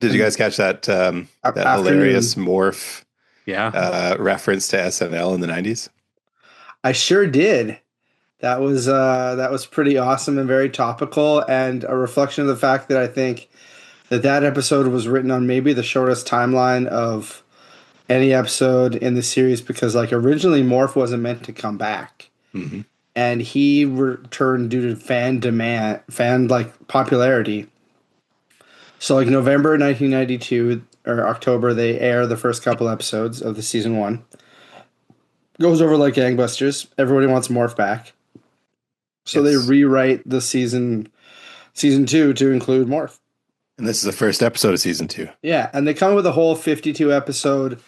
Did you guys catch that that hilarious Afternoon. morph Yeah. reference to SNL in the 90s? I sure did. That was pretty awesome and very topical, and a reflection of the fact that I think that episode was written on maybe the shortest timeline of any episode in the series, because like originally Morph wasn't meant to come back, Hmm. and he returned due to fan demand, fan like popularity. So like November 1992 or October, they air the first couple episodes of the season one. Goes over like gangbusters. Everybody wants Morph back. So they Yes. rewrite the season two to include Morph. And this is the first episode of season two. Yeah, and they come with a whole 52 episode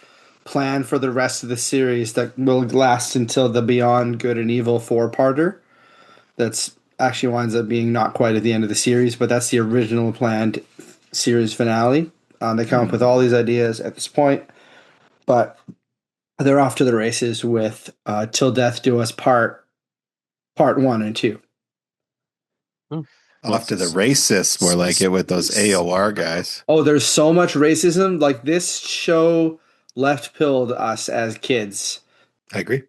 plan for the rest of the series that will last until the Beyond Good and Evil four-parter. That's actually winds up being not quite at the end of the series, but that's the original planned series finale. They come up with all these ideas at this point, but they're off to the races with Till Death Do Us Part 1 and 2. Off to the racists, more like it with those AOR guys. Oh, there's so much racism. Like this show left pilled us as kids, I agree.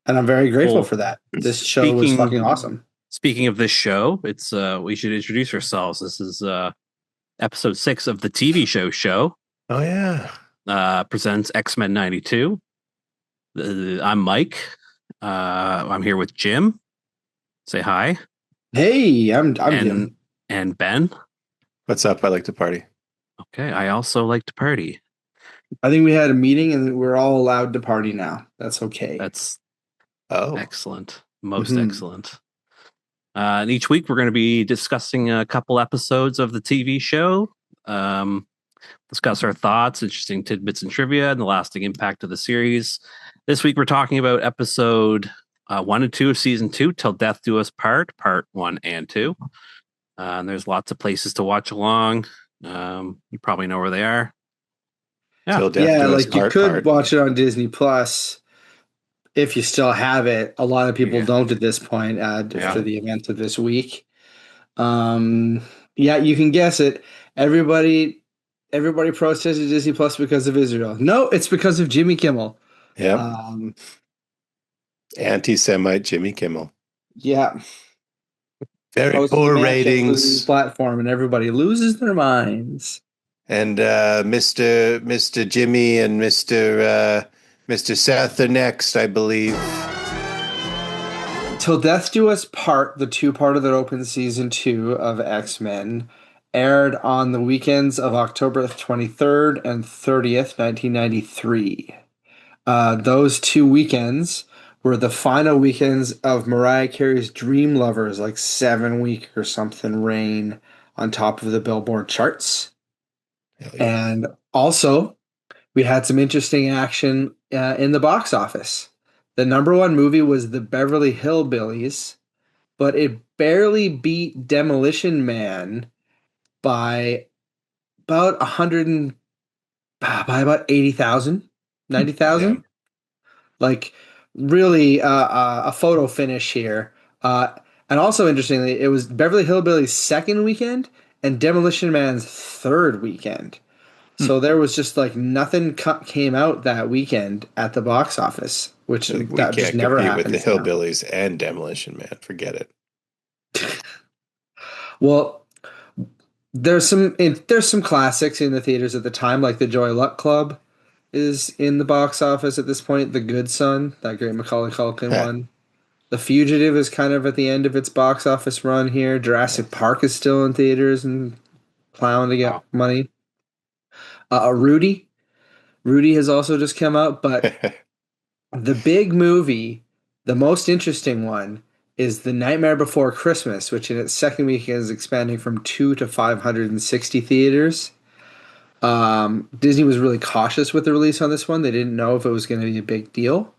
and I'm very grateful Well, for that. This show was fucking awesome. Speaking of this show, it's we should introduce ourselves. This is episode 6 of the TV show. Oh yeah. Presents X-Men 92. I'm Mike. I'm here with Jim. Say hi. Hey, I'm Jim. And Ben. What's up? I like to party. Okay, I also like to party. I think we had a meeting and we're all allowed to party now. That's okay. That's Oh, excellent. Most Mhm. excellent. And each week we're going to be discussing a couple episodes of the TV show. Discuss our thoughts, interesting tidbits and trivia, and the lasting impact of the series. This week we're talking about episode 1 and 2 of season 2, Till Death Do Us Part 1 and 2. And there's lots of places to watch along. You probably know where they are. Yeah. Till death Yeah, do us like you part, could part. watch it on Disney Plus if you still have it. A lot of people Yeah. don't at this point Yeah. for the event of this week. Yeah, you can guess it. Everybody protested Disney Plus because of Israel. No, it's because of Jimmy Kimmel. Yep. Um, Anti-Semite Jimmy Kimmel. yeah, Very Post poor Manchester ratings. platform, and everybody loses their minds. And Mr. Jimmy and Mr. Seth are next, I believe. Till Death Do Us Part, the two-parter that opened season 2 of X-Men, aired on the weekends of October 23rd and 30th, 1993. Those 2 weekends were the final weekends of Mariah Carey's Dream Lovers, like 7 week or something, reign on top of the Billboard charts. Hell yeah. And also, we had some interesting action in the box office. The number one movie was The Beverly Hillbillies, but it barely beat Demolition Man by about 100 and, by about 80,000, 90,000. Yeah. Like really a photo finish here. And also interestingly, it was Beverly Hillbillies' second weekend and Demolition Man's third weekend. So there was just like nothing came out that weekend at the box office, which We that just can't never compete with happens the now. Hillbillies and Demolition Man. Forget it. Well, there's some classics in the theaters at the time, like the Joy Luck Club is in the box office at this point. The Good Son, that great Macaulay Culkin Huh. one. The Fugitive is kind of at the end of its box office run here. Jurassic Park is still in theaters and plowing to get Wow. money. Rudy has also just come out, but the big movie, the most interesting one, is The Nightmare Before Christmas, which in its second week is expanding from 2 to 560 theaters. Disney was really cautious with the release on this one. They didn't know if it was going to be a big deal.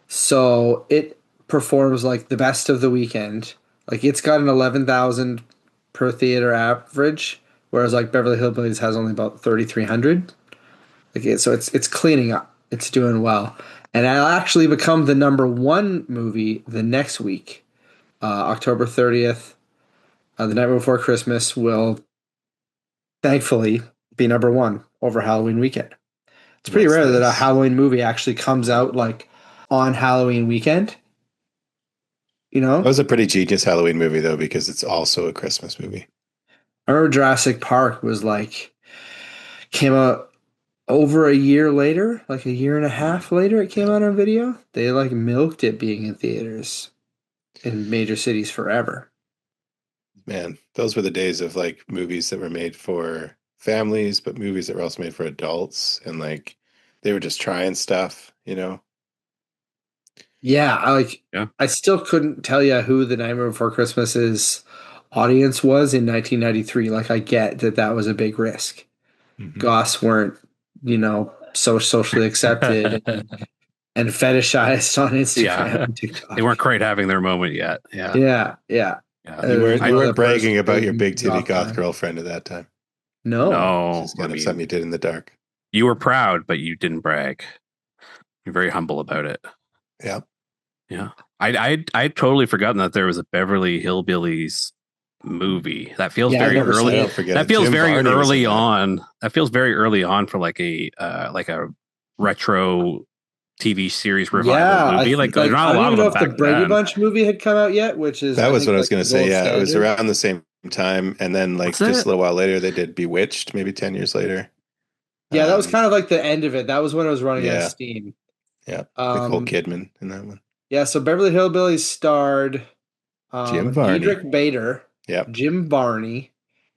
So it performs like the best of the weekend. Like it's got an 11,000 per theater average, whereas like Beverly Hillbillies has only about 3,300. So it's cleaning up. It's doing well, and it'll actually become the number one movie the next week, October 30th. The night before Christmas will, thankfully, be number one over Halloween weekend. It's pretty That's rare that a nice. Halloween movie actually comes out like on Halloween weekend. You That know, was a pretty genius Halloween movie though, because it's also a Christmas movie. I remember Jurassic Park was like came out over a year later, like a year and a half later. It came Yeah. out on video. They like milked it being in theaters in major cities forever. Man, those were the days of like movies that were made for families, but movies that were also made for adults, and like they were just trying stuff, you know? Yeah, Yeah. I still couldn't tell you who the Nightmare Before Christmas's audience was in 1993. Like I get that that was a big risk. Mhm. Goths weren't, so socially accepted and fetishized on Instagram Yeah. and They TikTok. weren't quite having their moment yet. Yeah. Yeah, yeah. Yeah. You weren't One you of weren't the first bragging about your big titty goth goth band. girlfriend at that time. No. It's No, just I kind of something mean, you did in the dark. you were proud, but you didn't brag. You're very humble about it. Yeah. Yeah. I'd totally forgotten that there was a Beverly Hillbillies movie. That feels Yeah, I've very never I seen early. don't it. forget That it. feels Jim very Varney was in early that. on. That feels very early on for like a retro TV series revival Yeah, movie. Like there's not I a don't lot even of know them if the back Brady then. Bunch movie had come out yet, which is That I was think what I was like going the to say. gold Yeah, it was standard. around the same time, and then like That's just it. a little while later, they did Bewitched, maybe 10 years later. Yeah, that was Um, kind of like the end of it. That was when it was running on yeah, Steam. yeah. Nicole Um, Kidman in that one. yeah, so Beverly Hillbillies starred Jim Varney. Diedrich Bader, Yep. Jim Varney,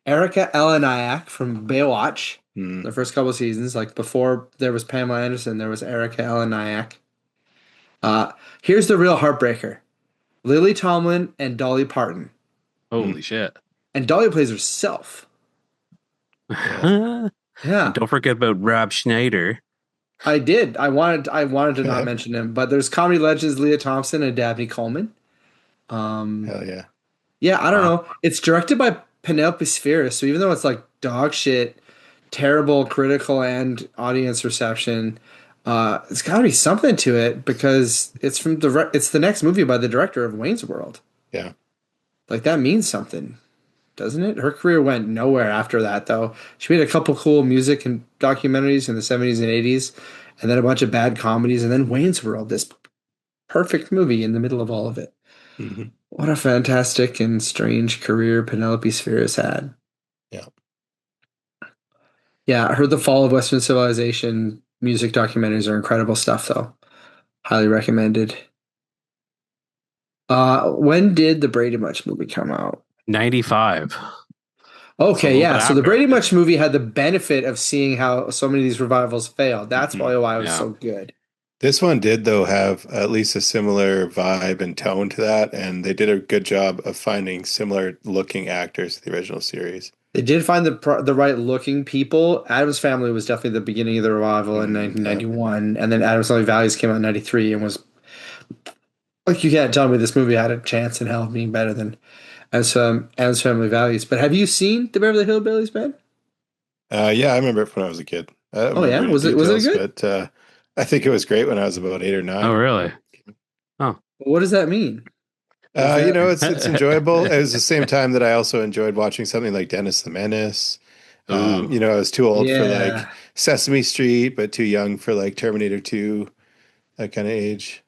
Erica Eleniak from Baywatch. Mm. The first couple of seasons, like before there was Pamela Anderson, there was Erica Eleniak. Here's the real heartbreaker: Lily Tomlin and Dolly Parton, Holy shit. and Dolly plays herself. And Yeah, don't forget about Rob Schneider. I did. I wanted to not mention him, but there's comedy legends Leah Thompson and Dabney Coleman. Um, Hell yeah. yeah, I don't Wow. know. It's directed by Penelope Spheris, so even though it's like dog shit, terrible critical and audience reception, it's got to be something to it because it's the next movie by the director of Wayne's World. Yeah. Like that means something, doesn't it? Her career went nowhere after that, though. She made a couple cool music and documentaries in the 70s and 80s, and then a bunch of bad comedies, and then Wayne's World, this perfect movie in the middle of all of it. Hmm. What a fantastic and strange career Penelope Spheris had. Yeah. Yeah, I heard the Fall of Western Civilization music documentaries are incredible stuff, though. Highly recommended. When did the Brady Bunch movie come out? 95. Okay, little yeah. bit So the after. Brady Bunch movie had the benefit of seeing how so many of these revivals failed. That's Mhm. probably why it was Yeah. so good. This one did, though, have at least a similar vibe and tone to that, and they did a good job of finding similar looking actors to the original series. They did find the right looking people. Adam's Family was definitely the beginning of the revival in Yeah. 1991, and then Adam's Family Values came out in 93 and was like, you can't tell me this movie had a chance in hell of being better than Adam's Family Values. But have you seen the Beverly Hillbillies, Ben? Yeah, I remember it from when I was a kid. I don't Oh yeah, remember any was it details, good? but I think it was great when I was about 8 or 9. Oh, really? Oh. What does that mean? Was that- It's enjoyable. It was the same time that I also enjoyed watching something like Dennis the Menace. Ooh. I was too old for Yeah. like Sesame Street, but too young for like Terminator 2, that kind of age.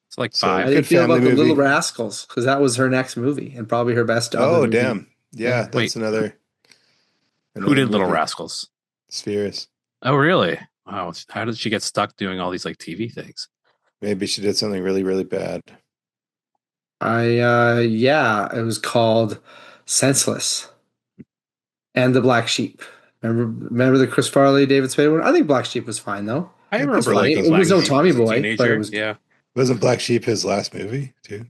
It's like So How five. do you good feel family about the movie. Little Rascals? Because that was her next movie and probably her best other Oh, movie. damn. Yeah, Yeah. that's Wait. another Who did Little movie. Rascals? Spheres. Oh, really? Wow. How did she get stuck doing all these like TV things? Maybe she did something really, really bad. Yeah, it was called Senseless and The Black Sheep. Remember the Chris Farley, David Spade one? I think Black Sheep was fine though. I Yeah, remember Chris like Farley It was no Black Tommy Sheep as a Boy, but teenager. it was Yeah. Wasn't Black Sheep his last movie, too?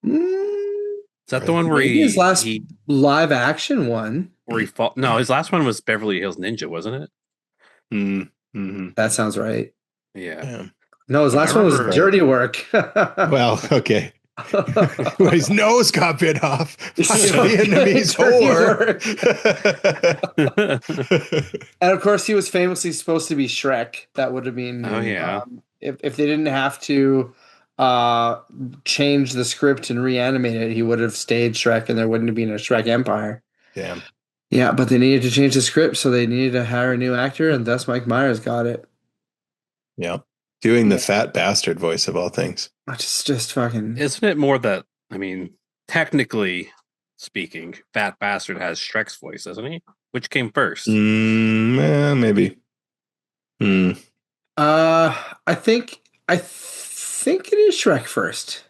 Is that the one where maybe his last he live action one. fall? No, his last one was Beverly Hills Ninja, wasn't it? Mm-hmm. That sounds right. Yeah. Yeah. No, his last I one was remember- Dirty Work. Well, okay. When his nose got bit off by So a Vietnamese Dirty whore. And of course, he was famously supposed to be Shrek. That would have been Oh, yeah. if they didn't have to change the script and reanimate it, he would have stayed Shrek, and there wouldn't have been a Shrek Empire. Damn. Yeah, but they needed to change the script, so they needed to hire a new actor, and thus Mike Myers got it. Yeah. Doing the Yeah, fat bastard voice of all things. just fucking. Isn't it more that, I mean, technically speaking, Fat Bastard has Shrek's voice, doesn't he? Which came first? Maybe. Hmm. I think it is Shrek first.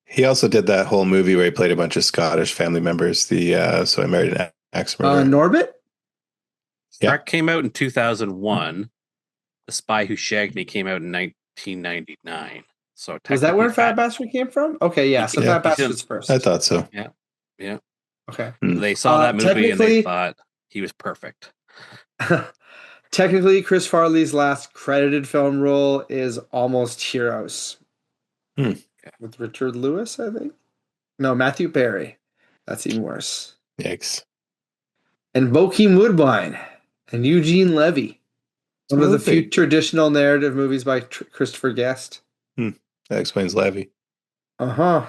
He also did that whole movie where he played a bunch of Scottish family members. The So I Married an Axe Murderer. Norbit? Yeah. Shrek came out in 2001. The Spy Who Shagged Me came out in 1999. So Was that technically, where Fat Bastard came from? Okay, yeah. So he, Fat Yeah. he's in, Bastard's first. I thought so. yeah, yeah. Okay. Hmm. They saw that movie and they Technically, thought he was perfect. technically, Chris Farley's last credited film role is Almost Heroes Hmm. with Richard Lewis, I think. No, Matthew Perry. That's even worse. Yikes. And Bokeem Woodbine and Eugene Levy. One of the few traditional narrative movies by Christopher Guest. That explains Levy. Uh-huh.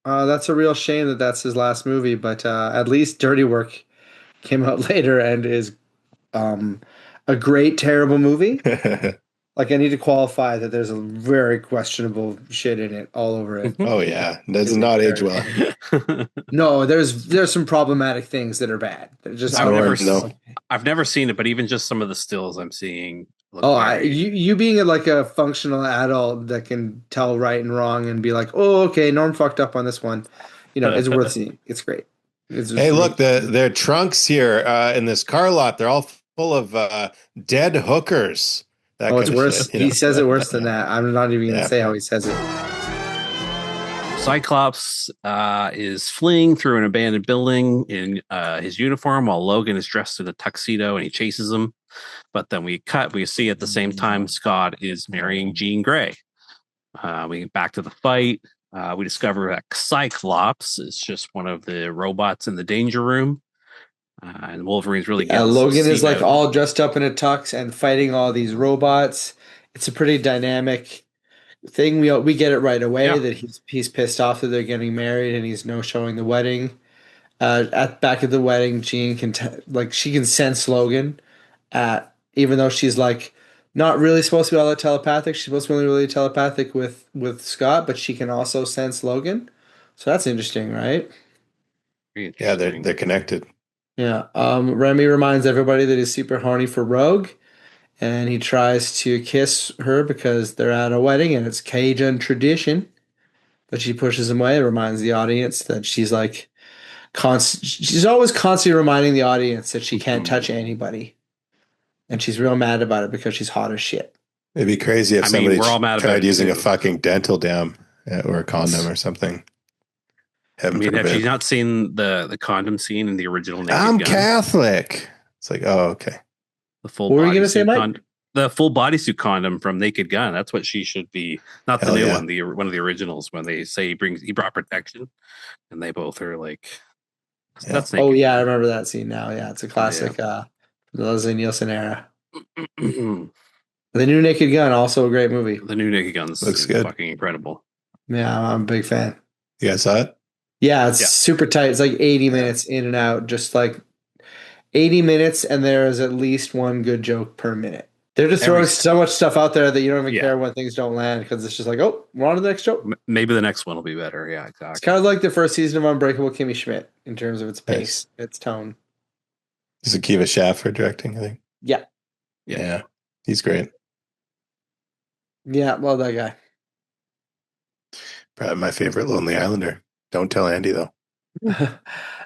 That's a real shame that that's his last movie, but at least Dirty Work came out later and is a great, terrible movie. Like, I need to qualify that there's a very questionable shit in it all over it. Oh yeah, does not age well. No, there's some problematic things that are bad. They're just I've never seen it, but even just some of the stills I'm seeing. Look you being like a functional adult that can tell right and wrong and be like, oh, okay, Norm fucked up on this one. You know, it's worth seeing. It's great. Hey, look, their trunks here in this car lot, they're all full of dead hookers. That it's worse. Shit, he says it worse than that. I'm not even going to say how he says it. Cyclops is fleeing through an abandoned building in his uniform while Logan is dressed in a tuxedo and he chases him. But then we see at the same time Scott is marrying Jean Grey. We get back to the fight. We discover that Cyclops is just one of the robots in the danger room. And Wolverine's really Logan is like all dressed up in a tux and fighting all these robots. It's a pretty dynamic thing. We get it right away that he's pissed off that they're getting married and he's no showing the wedding. At back at the wedding, Jean can she can sense Logan. Even though she's like not really supposed to be all that telepathic, she's supposed to be really telepathic with Scott, but she can also sense Logan. So that's interesting, right? Yeah, they're connected. Yeah. Remy reminds everybody that he's super horny for Rogue, and he tries to kiss her because they're at a wedding and it's Cajun tradition. But she pushes him away. It reminds the audience that she's like she's always constantly reminding the audience that she can't touch anybody. And she's real mad about it because she's hot as shit. It'd be crazy if somebody we're all mad tried about using a fucking dental dam or a condom or something. Have you not seen the condom scene in the original Naked I'm Gun? Catholic. It's like, oh, okay. What were you going to say, Mike? The full bodysuit condom from Naked Gun. That's what she should be. Not the new one. One of the originals. When they say he brought protection, and they both are like, that's Naked Gun. I remember that scene now. Yeah, it's a classic. The Leslie Nielsen era. The new Naked Gun, also a great movie. The new Naked Gun looks good. Fucking incredible. Yeah, I'm a big fan. You guys saw it? Yeah, it's super tight. It's like 80 minutes in and out, just like 80 minutes, and there is at least one good joke per minute. They're just throwing so much stuff out there that you don't even care when things don't land because it's just like, oh, we're on to the next joke. Maybe the next one will be better. Yeah, exactly. It's kind of like the first season of Unbreakable Kimmy Schmidt in terms of its pace, its tone. This is Akiva Schaffer directing, I think. Yeah. He's great. Yeah, love that guy. Probably my favorite Lonely Islander. Don't tell Andy, though.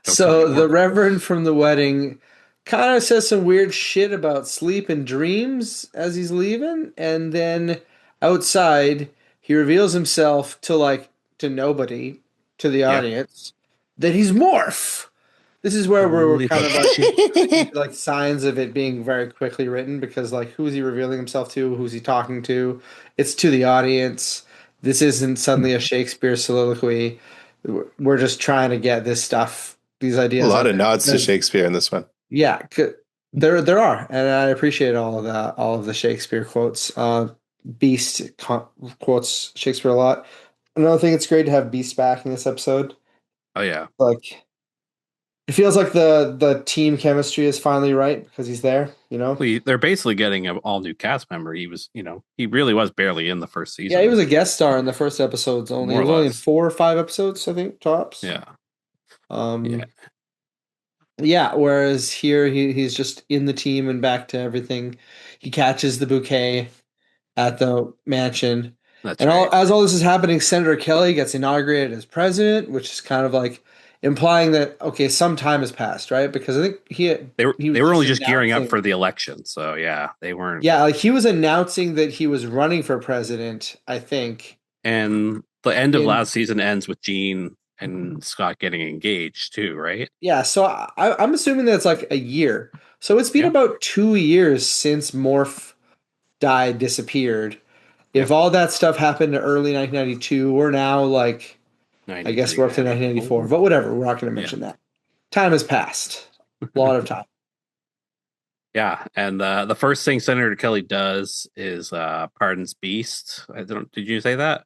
So the Reverend from the wedding kind of says some weird shit about sleep and dreams as he's leaving. And then outside, he reveals himself to nobody, to the audience, that he's Morph. This is where we're kind of like signs of it being very quickly written because like who's he revealing himself to? Who's he talking to? It's to the audience. This isn't suddenly a Shakespeare soliloquy. We're just trying to get this stuff, these ideas. A lot of nods to Shakespeare in this one. Yeah, there are, and I appreciate all of that, all of the Shakespeare quotes. Beast quotes Shakespeare a lot. Another thing, it's great to have Beast back in this episode. Oh yeah, like It feels like the team chemistry is finally right because he's there, you know? They're basically getting an all new cast member. He was, he really was barely in the first Yeah, he season, was a guest star in the first episodes only. more He or was only in less. 4 or 5 episodes, I think, tops. Yeah, yeah. Um, yeah, whereas here he's just in the team and back to everything. He catches the bouquet at the mansion. That's And right. all this is happening, Senator Kelly gets inaugurated as president, which is kind of like implying that okay, some time has passed, right? Because I think he was They were just only just gearing up announcing. for the election, so yeah, they weren't. Yeah, like he was announcing that he was running for president, I think. And the end of In last season ends with Gene and Scott getting engaged too, right? Yeah, so I'm assuming that's like a year. So it's been Yeah, about 2 years since Morph died, disappeared. yeah. If all that stuff happened in early 1992, we're now like, I guess 93, we're up to 1994, 94. but whatever, we're not going to Yeah, mention that. Time has passed. A lot of time. yeah. And the first thing Senator Kelly does is pardons Beast. I don't. Did you say that?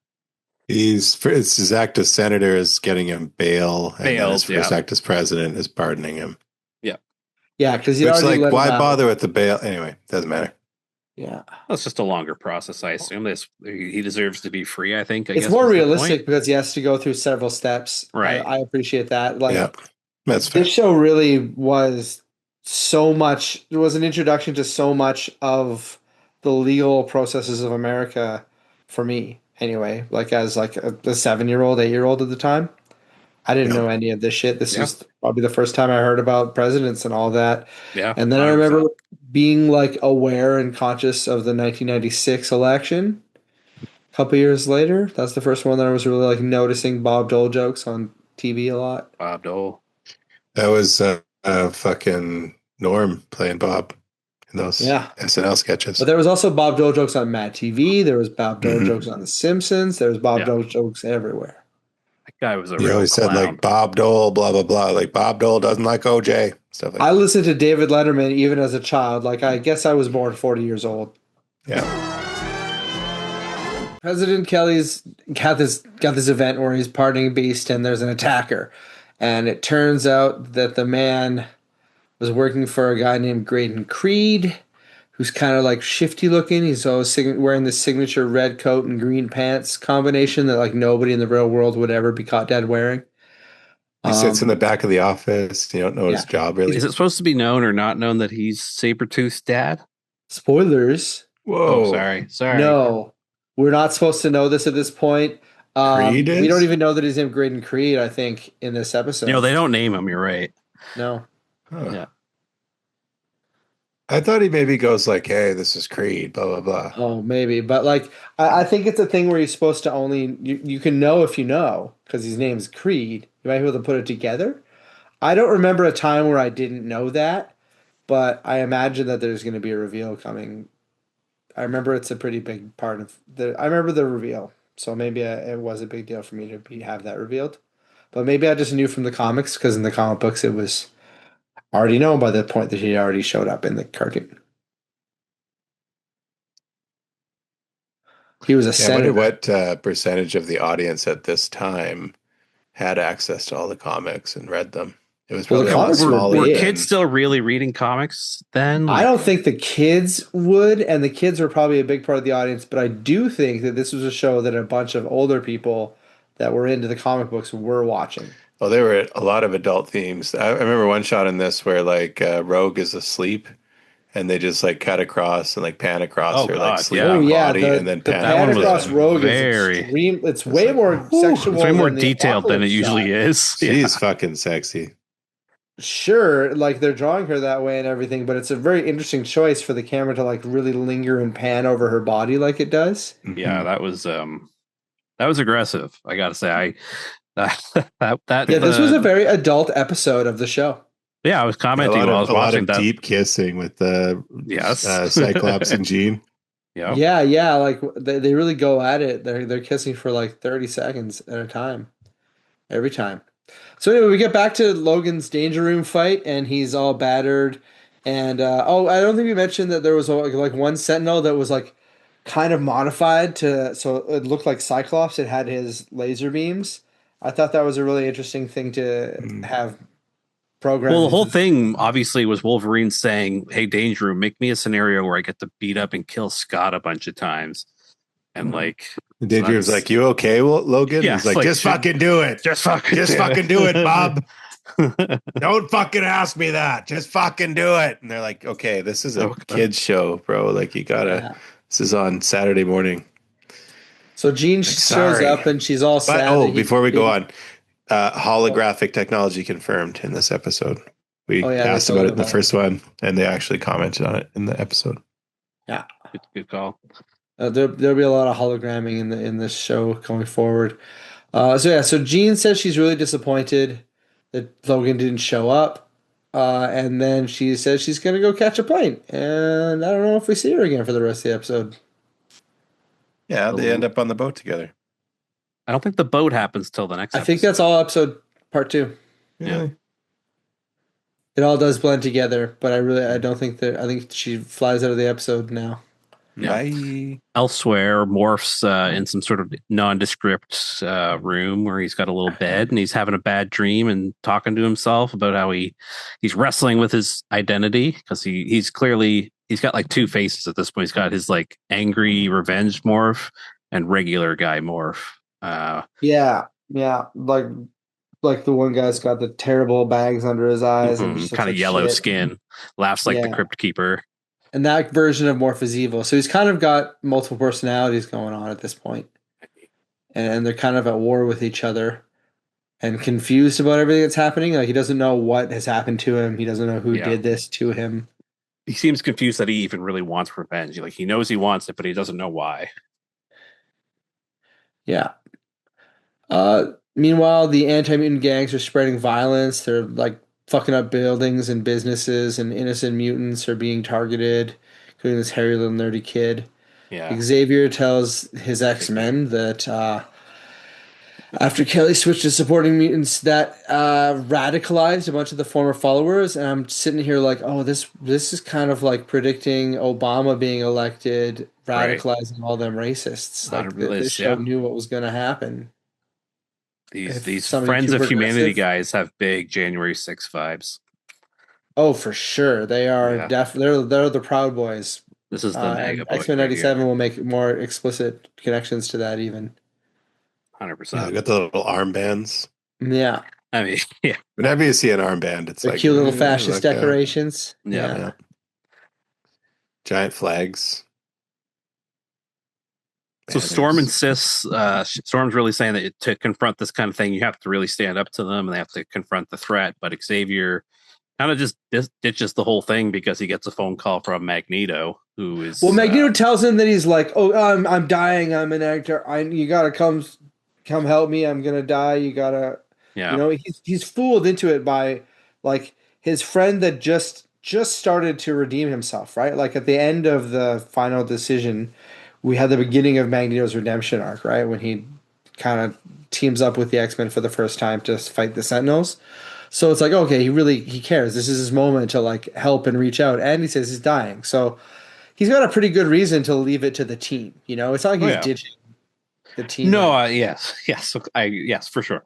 It's his act as senator is getting him bail, and then his Bailed. first Yeah, act as president is pardoning him. yeah. Yeah, because he'd Which, already like, let him why out. bother with the bail? Anyway, doesn't matter. Yeah. That's just a longer process, I assume. This he deserves to be free. I think. I It's guess more was the point. realistic because he has to go through several steps. Right. I appreciate that. Yeah, Like, that's this fair. show really was so much, it was an introduction to so much of the legal processes of America for me anyway, like as like a 7-year-old, 8-year-old at the time. I didn't Yeah, know any of this shit. This Yeah. was probably the first time I heard about presidents and all that. Yeah. And then I remember 100%. being like aware and conscious of the 1996 election a couple years later. That's the first one that I was really like noticing Bob Dole jokes on TV a lot. Bob Dole. that was fucking Norm playing Bob in those Yeah. SNL But sketches. there was also Bob Dole jokes on Mad TV. There was Bob Dole Hmm. jokes on The Simpsons. There was Bob Yeah. Dole jokes everywhere. That guy was a He real always said clown. like Bob Dole, blah blah blah. Like Bob Dole doesn't like OJ, stuff like I that. listened to David Letterman even as a child. Like I guess I was born 40 years old. Yeah, President Kelly's got this event where he's pardoning Beast and there's an attacker. And it turns out that the man was working for a guy named Graydon Creed, who's kind of like shifty looking. He's always wearing the signature red coat and green pants combination that like nobody in the real world would ever be caught dead wearing. he sits in the Um, back of the office. You don't know his yeah. job Is really. it supposed to be known or not known that he's Sabretooth's dad? Spoilers. Oh, Whoa, sorry. No, we're not supposed to know this at this point. Creed We don't is. even know that he's named Graydon Creed, I think, in this episode. They don't name him. You're right. No. Huh. Yeah. I thought he maybe goes like, "Hey, this is Creed," blah blah blah. Oh, maybe. But like I think it's a thing where you're supposed to only you can know if you know, because his name's Creed. You might be able to put it together. I don't remember a time where I didn't know that, but I imagine that there's going to be a reveal coming. I remember it's a pretty big part of I remember the reveal, so maybe it was a big deal for me to have that revealed. But maybe I just knew from the comics because in the comic books it was already known by the point that he already showed up in the cartoon. He was a Yeah, I wonder senator. what percentage of the audience at this time had access to all the comics and read them. It was Well, the probably a lot comics were smaller Were big. kids than. still really reading comics then? I Like, don't think the kids would, and the kids were probably a big part of the audience, but I do think that this was a show that a bunch of older people that were into the comic books were watching. Well, there were a lot of adult themes. I remember one shot in this where like Rogue is asleep, and they just like cut across and like pan across Oh, her like God, yeah. Oh sleeping yeah, body, and then the pan That one pan over was across the. Rogue is very- extreme. It's It's way like, more whew, sexual it's way more than the detailed than it Apocalypse usually shot. is. She's fucking sexy. Sure, like they're drawing her that way and everything, but it's a very interesting choice for the camera to like really linger and pan over her body like it does. Yeah, Mhm. that was aggressive. I gotta say, I that Yeah, this was a very adult episode of the show. yeah. I was A commenting lot while I of was a lot watching of that. deep kissing with the Yes, Cyclops and Jean. Yeah, Yeah, like they really go at it. They're kissing for like 30 seconds at a time, every time. So anyway, we get back to Logan's danger room fight, and he's all battered. And I don't think we mentioned that there was like one Sentinel that was like kind of modified to so it looked like Cyclops. It had his laser beams. I thought that was a really interesting thing to Mm. have program. Well, the is whole just- thing obviously was Wolverine saying, "Hey, Danger Room, make me a scenario where I get to beat up and kill Scott a bunch of times." And like, And so Daydream's that's- like, "You okay, Logan?" Yeah, He's it's like, like, "Just fucking do it. just fucking, Just fucking do it, Bob. Don't fucking ask me that. Just fucking do it." And they're like, "Okay, this is a Okay. kid's show, bro. Like, you gotta. Yeah. This is on Saturday morning." So Jean shows sorry. up and she's all But sad. that he- before we go on, holographic technology confirmed in this episode. We Oh, yeah, they asked told about you it in the about first one, and they actually commented on it in the episode. Yeah, Good call. there'll be a lot of hologramming in this show going forward. So Jean says she's really disappointed that Logan didn't show up, and then she says she's gonna go catch a plane, and I don't know if we see her again for the rest of the episode. Yeah, they end up on the boat together. I don't think the boat happens till the next. I think that's all episode part 2. Yeah. It all does blend together, but I don't think that I think she flies out of the episode now. Yeah. Bye. Elsewhere, Morph's in some sort of nondescript room where he's got a little bed and he's having a bad dream and talking to himself about how he's wrestling with his identity because he's got like two faces at this point. He's got his like angry revenge Morph and regular guy Morph. Yeah, like the one guy's got the terrible bags under his eyes and just looks kind of like yellow shit. skin, laughs like the Yeah. Crypt Keeper. And that version of Morph is evil. So he's kind of got multiple personalities going on at this point. And they're kind of at war with each other and confused about everything that's happening. Like he doesn't know what has happened to him. He doesn't know who did this to him. He seems confused that he even really wants revenge. Like he knows he wants it, but he doesn't know why. Yeah. Meanwhile, the anti-mutant gangs are spreading violence. They're like fucking up buildings and businesses, and innocent mutants are being targeted, including this hairy little nerdy kid. Yeah. Xavier tells his X-Men that after Kelly switched to supporting mutants, that radicalized a bunch of the former followers. And I'm sitting here like, oh, this is kind of like predicting Obama being elected, radicalizing all them racists. Like this show knew what was going to happen. These Friends of Humanity guys have big January 6 vibes. Oh, for sure. They are they're the Proud Boys. This is the mega boy. X-Men 97 will make more explicit connections to that even. 100%. Yeah, got the little armbands. Yeah. I mean, yeah. Whenever you see an armband, it's the like cute little fascist decorations. Yeah. Giant flags. So Storm insists, Storm's really saying that to confront this kind of thing, you have to really stand up to them and they have to confront the threat. But Xavier kind of just ditches the whole thing because he gets a phone call from Magneto, who is... Well, Magneto tells him that he's like, oh, I'm dying. I'm an actor. You got to come help me. I'm going to die. You got to... Yeah. You know, he's fooled into it by like his friend that just started to redeem himself, right? Like at the end of the final decision, we had the beginning of Magneto's redemption arc, right? When he kind of teams up with the X-Men for the first time to fight the Sentinels. So it's like, okay, he cares. This is his moment to like help and reach out. And he says he's dying. So he's got a pretty good reason to leave it to the team. You know, it's not like he's ditching the team. No, yes, for sure.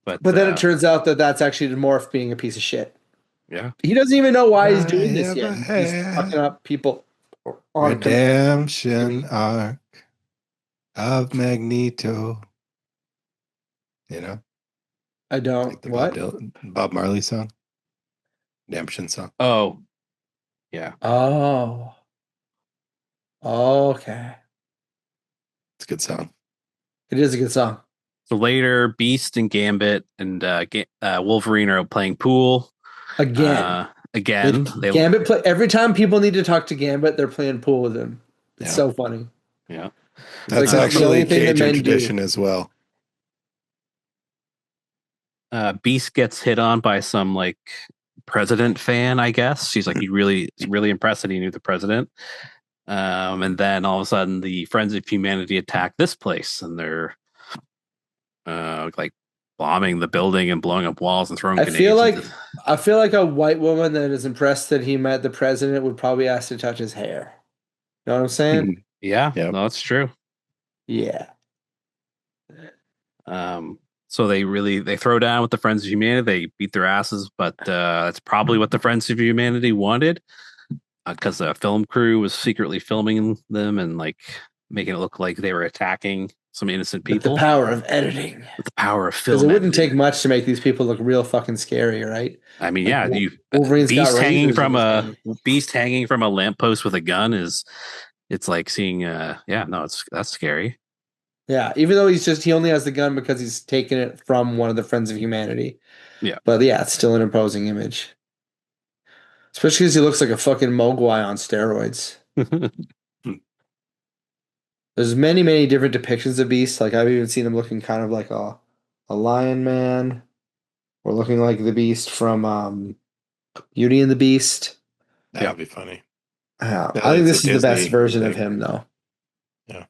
But then it turns out that that's actually the Morph being a piece of shit. Yeah. He doesn't even know why he's doing this yet. He's fucking up people. Redemption arc of Magneto. You know? I don't. Like the what? Bob Marley song? Redemption song. Oh. Yeah. Oh. Okay. It's a good song. It is a good song. So later, Beast and Gambit and Wolverine are playing pool. Again. Gambit play every time people need to talk to Gambit, they're playing pool with him. It's so funny. Yeah. That's like actually Cajun tradition as well. Beast gets hit on by some like president fan, I guess. She's like, he's really impressed that he knew the president. And then all of a sudden the Friends of Humanity attack this place and they're like bombing the building and blowing up walls and throwing grenades. I feel like a white woman that is impressed that he met the president would probably ask to touch his hair. You know what I'm saying? Yeah. No, that's true. Yeah. So they throw down with the Friends of Humanity. They beat their asses, but that's probably what the Friends of Humanity wanted, because the film crew was secretly filming them and like making it look like they were attacking some innocent With the people power of editing. with the power of Because it film wouldn't editing. take much to make these people look real fucking scary, right? I mean, Like yeah, you Wolverine's got razors in his hand. beast hanging from a lamppost with a gun is it's like seeing that's scary. Yeah, even though he only has the gun because he's taken it from one of the Friends of Humanity. Yeah. But yeah, it's still an imposing image. Especially because he looks like a fucking Mogwai on steroids. There's many, many different depictions of Beast. Like I've even seen him looking kind of like a lion man, or looking like the Beast from Beauty and the Beast. That would be funny. I Now that think it's a this is the best Disney version of thing. him, though. Yeah.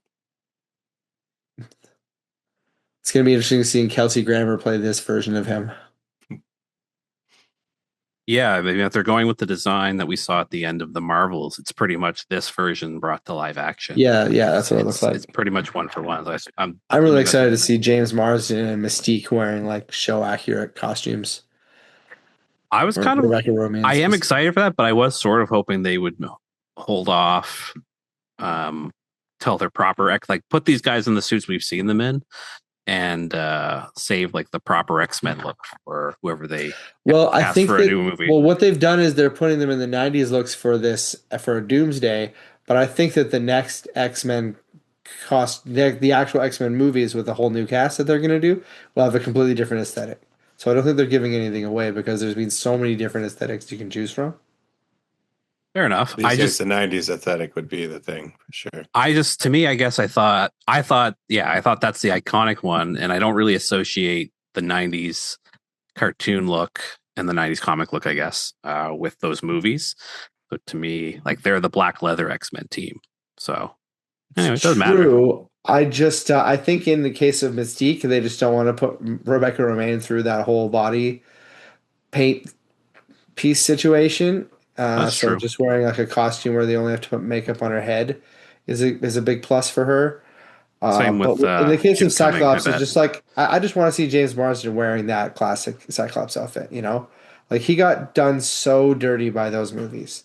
It's gonna be interesting seeing Kelsey Grammer play this version of him. Yeah, I mean, if they're going with the design that we saw at the end of the Marvels, it's pretty much this version brought to live action. Yeah, that's what it looks like. It's pretty much one for one. I'm really excited to see James Marsden and Mystique wearing like show accurate costumes. I was kind of I am excited for that, but I was sort of hoping they would hold off till they're proper like put these guys in the suits we've seen them in and save like the proper X-Men look for whoever they I think for that, a new movie. Well, what they've done is they're putting them in the 90s looks for Doomsday, but I think that the next X-Men the actual X-Men movies with a whole new cast that they're going to do will have a completely different aesthetic. So I don't think they're giving anything away because there's been so many different aesthetics you can choose from. Fair enough. The 90s aesthetic would be the thing for sure. I thought that's the iconic one, and I don't really associate the 90s cartoon look and the 90s comic look, I guess, with those movies. So to me, like they're the black leather X-Men team. So anyway, it doesn't matter. I think in the case of Mystique, they just don't want to put Rebecca Romijn through that whole body paint piece situation. That's true. Just wearing like a costume where they only have to put makeup on her head is a big plus for her. Same with in the case of Cyclops, it's just like I just want to see James Marsden wearing that classic Cyclops outfit. Like he got done so dirty by those movies.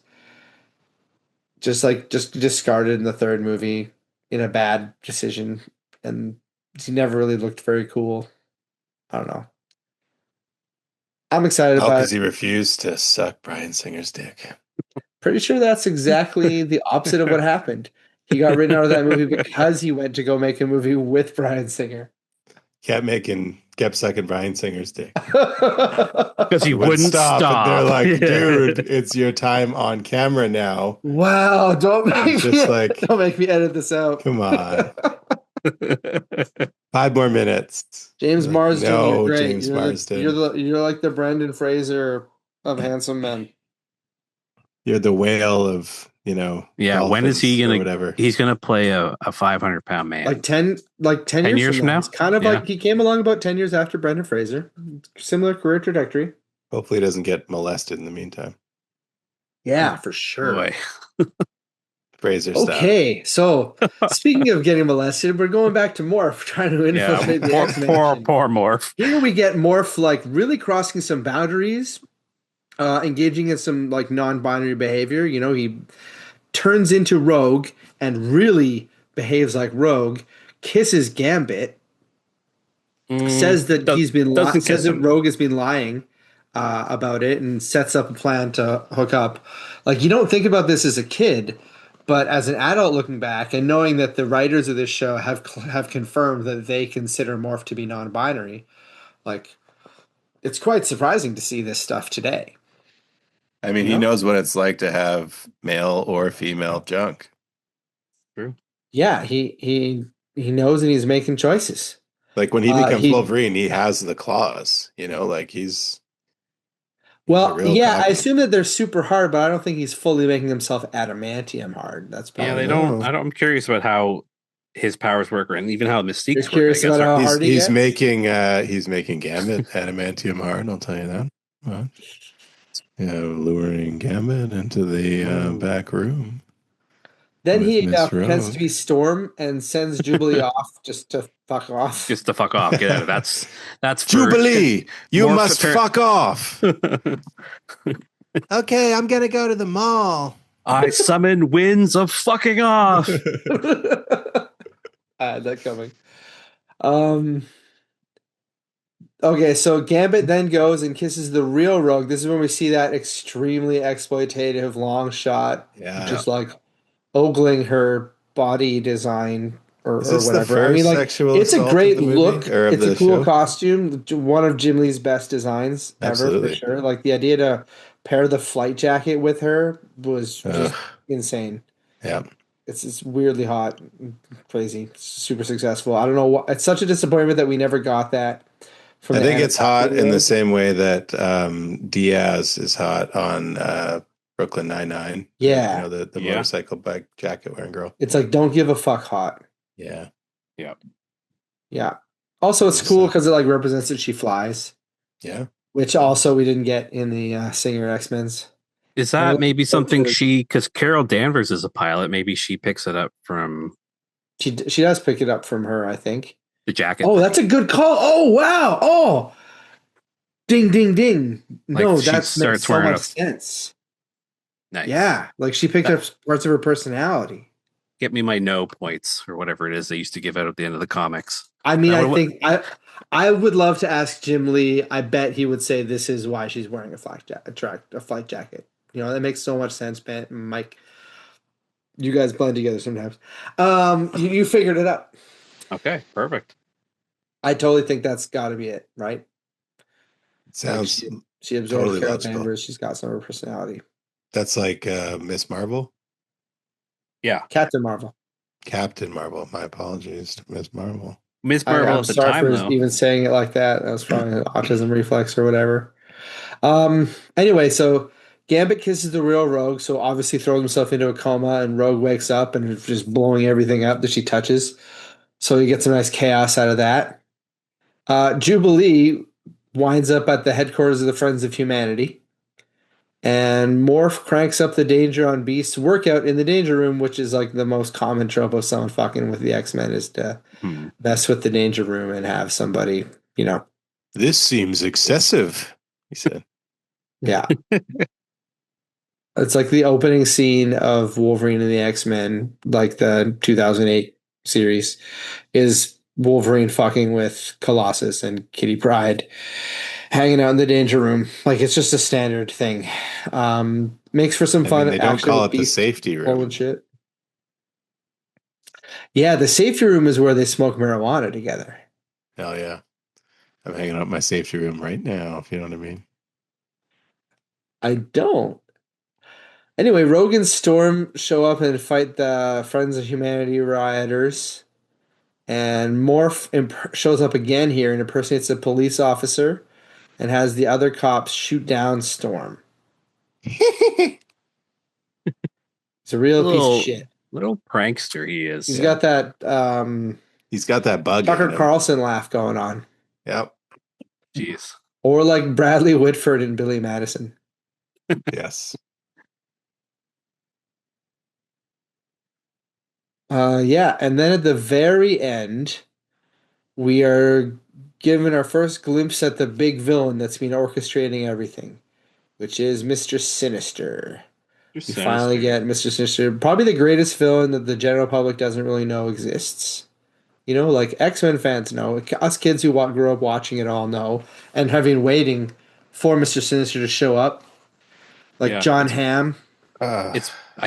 Just discarded in the third movie in a bad decision, and he never really looked very cool. I don't know. I'm excited about it. Because he refused to suck Bryan Singer's dick. Pretty sure that's exactly the opposite of what happened. He got written out of that movie because he went to go make a movie with Bryan Singer. Kept sucking Bryan Singer's dick. Because he wouldn't stop. And they're like, dude, it's your time on camera now. Wow, don't make me edit this out. Come on. 5 more minutes. James Marsden, you're great. James Marsden. You're like the Brendan Fraser of handsome men. You're the whale of, Yeah, when is he gonna? Whatever. He's gonna play a 500-pound man. Like 10 years from now. It's kind of like he came along about 10 years after Brendan Fraser. Similar career trajectory. Hopefully, he doesn't get molested in the meantime. Yeah, for sure. Boy. Fraser style. Okay, so speaking of getting molested, we're going back to Morph, trying to infiltrate the X-Men. Poor Morph. Here we get Morph like really crossing some boundaries, engaging in some like non-binary behavior. He turns into Rogue and really behaves like Rogue. Kisses Gambit. Says that Rogue has been lying about it, and sets up a plan to hook up. Like, you don't think about this as a kid. But as an adult looking back and knowing that the writers of this show have confirmed that they consider Morph to be non-binary, like, it's quite surprising to see this stuff today. I mean, he knows what it's like to have male or female junk. True. Yeah, he knows, and he's making choices. Like when he becomes Wolverine, he has the claws. Like he's. Well, yeah, I assume that they're super hard, but I don't think he's fully making himself adamantium hard. That's probably they don't. I'm curious about how his powers work, and even how Mystique's work. Curious about how hard he's making Gambit adamantium hard. I'll tell you that. Luring Gambit into the back room. Then With he Miss pretends to Rogue. be Storm and sends Jubilee off just to fuck off. Just to fuck off. Get out of that's for Jubilee, you more must fuck off. Okay, I'm gonna go to the mall. I summon winds of fucking off. I had that coming. Um. Okay, so Gambit then goes and kisses the real Rogue. This is when we see that extremely exploitative long shot, Yeah. just like ogling her body design Is or this the whatever. I mean, first like sexual it's a assault of great the movie look. or of It's a the cool show? costume. One of Jim Lee's best designs ever for Absolutely. sure. Like the idea to pair the flight jacket with her was Ugh. just insane. Yeah. It's weirdly hot, crazy, it's super successful. I don't know what. It's such a disappointment that we never got that from I the think Anna it's hot Paquin in the world. same way that Diaz is hot on Brooklyn Nine-Nine. You Yeah, know, the Yeah. motorcycle bike jacket wearing girl. it's like don't give a fuck hot. Yeah. Yeah. Yeah. Also, it's Yes, cool because it like represents that she flies, Yeah. which also we didn't get in the Singer X Men's. Is that maybe something because Carol Danvers is a pilot, maybe she picks it up from She does pick it up from her, I think. the jacket. Oh, that's a good call. Oh wow. Oh, ding ding ding. Like, No, she that makes starts so wearing much a- sense. Nice. Yeah, like she picked That- up parts of her personality. Get me my no points or whatever it is they used to give out at the end of the comics. I mean, That I would- think I would love to ask Jim Lee. I bet he would say this is why she's wearing a flight jacket. You know, that makes so much sense, Ben. Mike, you guys blend together sometimes. You figured it out. Okay, perfect. I totally think that's got to be it, right? Sounds Like she absorbed totally Carol logical. Danvers. She's got some of her personality. That's like Miss Marvel, Yeah. Captain Marvel. Captain Marvel. My apologies to Miss Marvel. Miss Marvel I'm at the sorry time, for though. even saying it like that. That was probably an autism reflex or whatever. Anyway, so Gambit kisses the real Rogue, so obviously throws himself into a coma, and Rogue wakes up and is just blowing everything up that she touches. So he gets some nice chaos out of that. Jubilee winds up at the headquarters of the Friends of Humanity. And Morph cranks up the Danger on Beast's workout in the Danger Room, which is like the most common trope of someone fucking with the X-Men is to mess with the Danger Room and have somebody, you know. This seems excessive, he said. Yeah. It's like the opening scene of Wolverine and the X-Men, like the 2008 series, is Wolverine fucking with Colossus and Kitty Pryde hanging out in the Danger Room. Like it's just a standard thing. Makes for some fun they don't action call with it the Beast safety pulling room. shit. Yeah, the safety room is where they smoke marijuana together. Hell yeah. I'm hanging out in my safety room right now, if you know what I mean. I don't. Anyway, Rogue and Storm show up and fight the Friends of Humanity rioters. And Morph shows up again here and impersonates a police officer and has the other cops shoot down Storm. It's a real piece of shit. Little prankster he is. He's got that He's got that bug Tucker in him. Carlson laugh going on. Yep. Jeez. Or like Bradley Whitford and Billy Madison. Yes. Yeah, and then at the very end, we are given our first glimpse at the big villain that's been orchestrating everything, which is Mr. Sinister. We finally get Mr. Sinister, probably the greatest villain that the general public doesn't really know exists. You know, like X-Men fans know, us kids who grew up watching it all know, and having waiting for Mr. Sinister to show up, like Yeah, John Hamm. I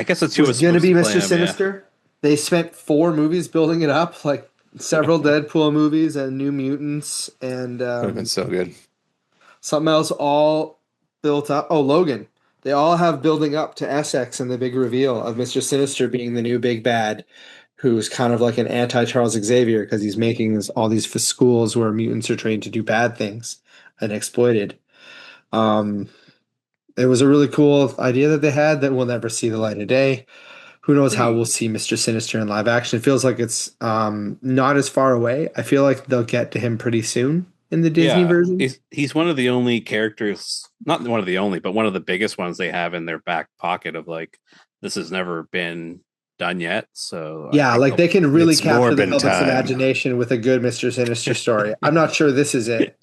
guess it's who was going to be Mr. Him, Sinister. They spent 4 movies building it up, like several Deadpool movies and New Mutants and Would have been so good. something else all built up. Oh, Logan. They all have building up to Essex and the big reveal of Mr. Sinister being the new big bad, who's kind of like an anti-Charles Xavier because he's making all these schools where mutants are trained to do bad things and exploited. It was a really cool idea that they had that will never see the light of day. Who knows how we'll see Mr. Sinister in live action? It feels like it's not as far away. I feel like they'll get to him pretty soon in the Disney version. He's one of the only characters, not one of the only, but one of the biggest ones they have in their back pocket of like, this has never been done yet. So Yeah, like they can really It's capture the Morbin public's time. imagination with a good Mr. Sinister story. I'm not sure this is it,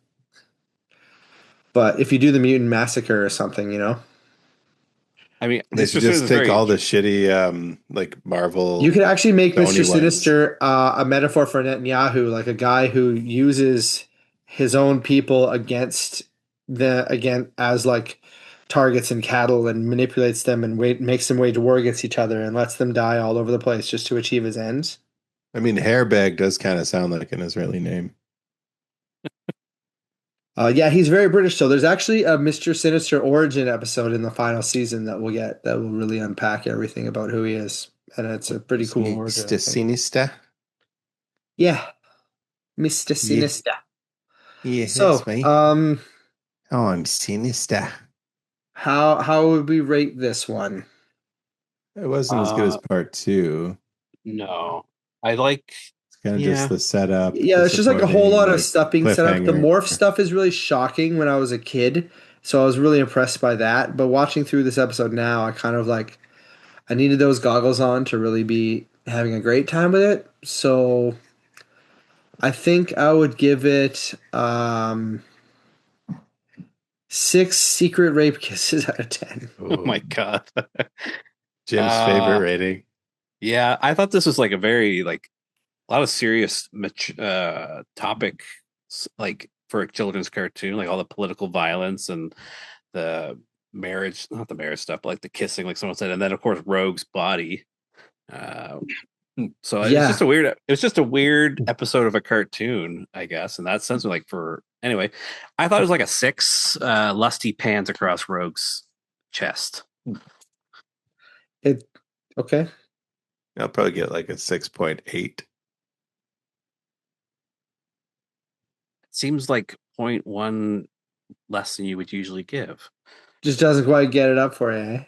but if you do the Mutant Massacre or something, I mean, They Mr. should Sinister just is take very all the shitty like you Marvel could actually make Mr. Sony ones. Sinister a metaphor for Netanyahu, like a guy who uses his own people again as like targets and cattle and manipulates them and makes them wage war against each other and lets them die all over the place just to achieve his ends. I mean, Hairbag does kind of sound like an Israeli name. Yeah, he's very British. So there's actually a Mr. Sinister origin episode in the final season that we'll get that will really unpack everything about who he is, and it's a pretty cool origin, I Mr. think. Sinister. Yeah, Mr. Yeah, Sinister. yeah, that's So, me. Oh, I'm sinister. how would we rate this one? It wasn't as good as part two. no. I like. It's kind of just the setup, Yeah, it's just like a whole disappointing, lot of like, stuff being set up. The cliffhanger. morph stuff is really shocking when I was a kid, so I was really impressed by that. But watching through this episode now, I kind of like I needed those goggles on to really be having a great time with it. So I think I would give it 6 secret rape kisses out of 10. Oh my god. Jim's favorite rating. Yeah, I thought this was like a very like a lot of serious topic, like for a children's cartoon, like all the political violence and the marriage, not the marriage stuff, but like the kissing, like someone said, and then of course Rogue's body. Uh, so it's Yeah. just a weird. It was just a weird episode of a cartoon, I guess, in that sense. Like for anyway, I thought it was like a 6. Lusty pans across Rogue's chest. Okay. I'll probably get like a 6.8. Seems like 0.1 less than you would usually give. Just doesn't quite get it up for you, eh?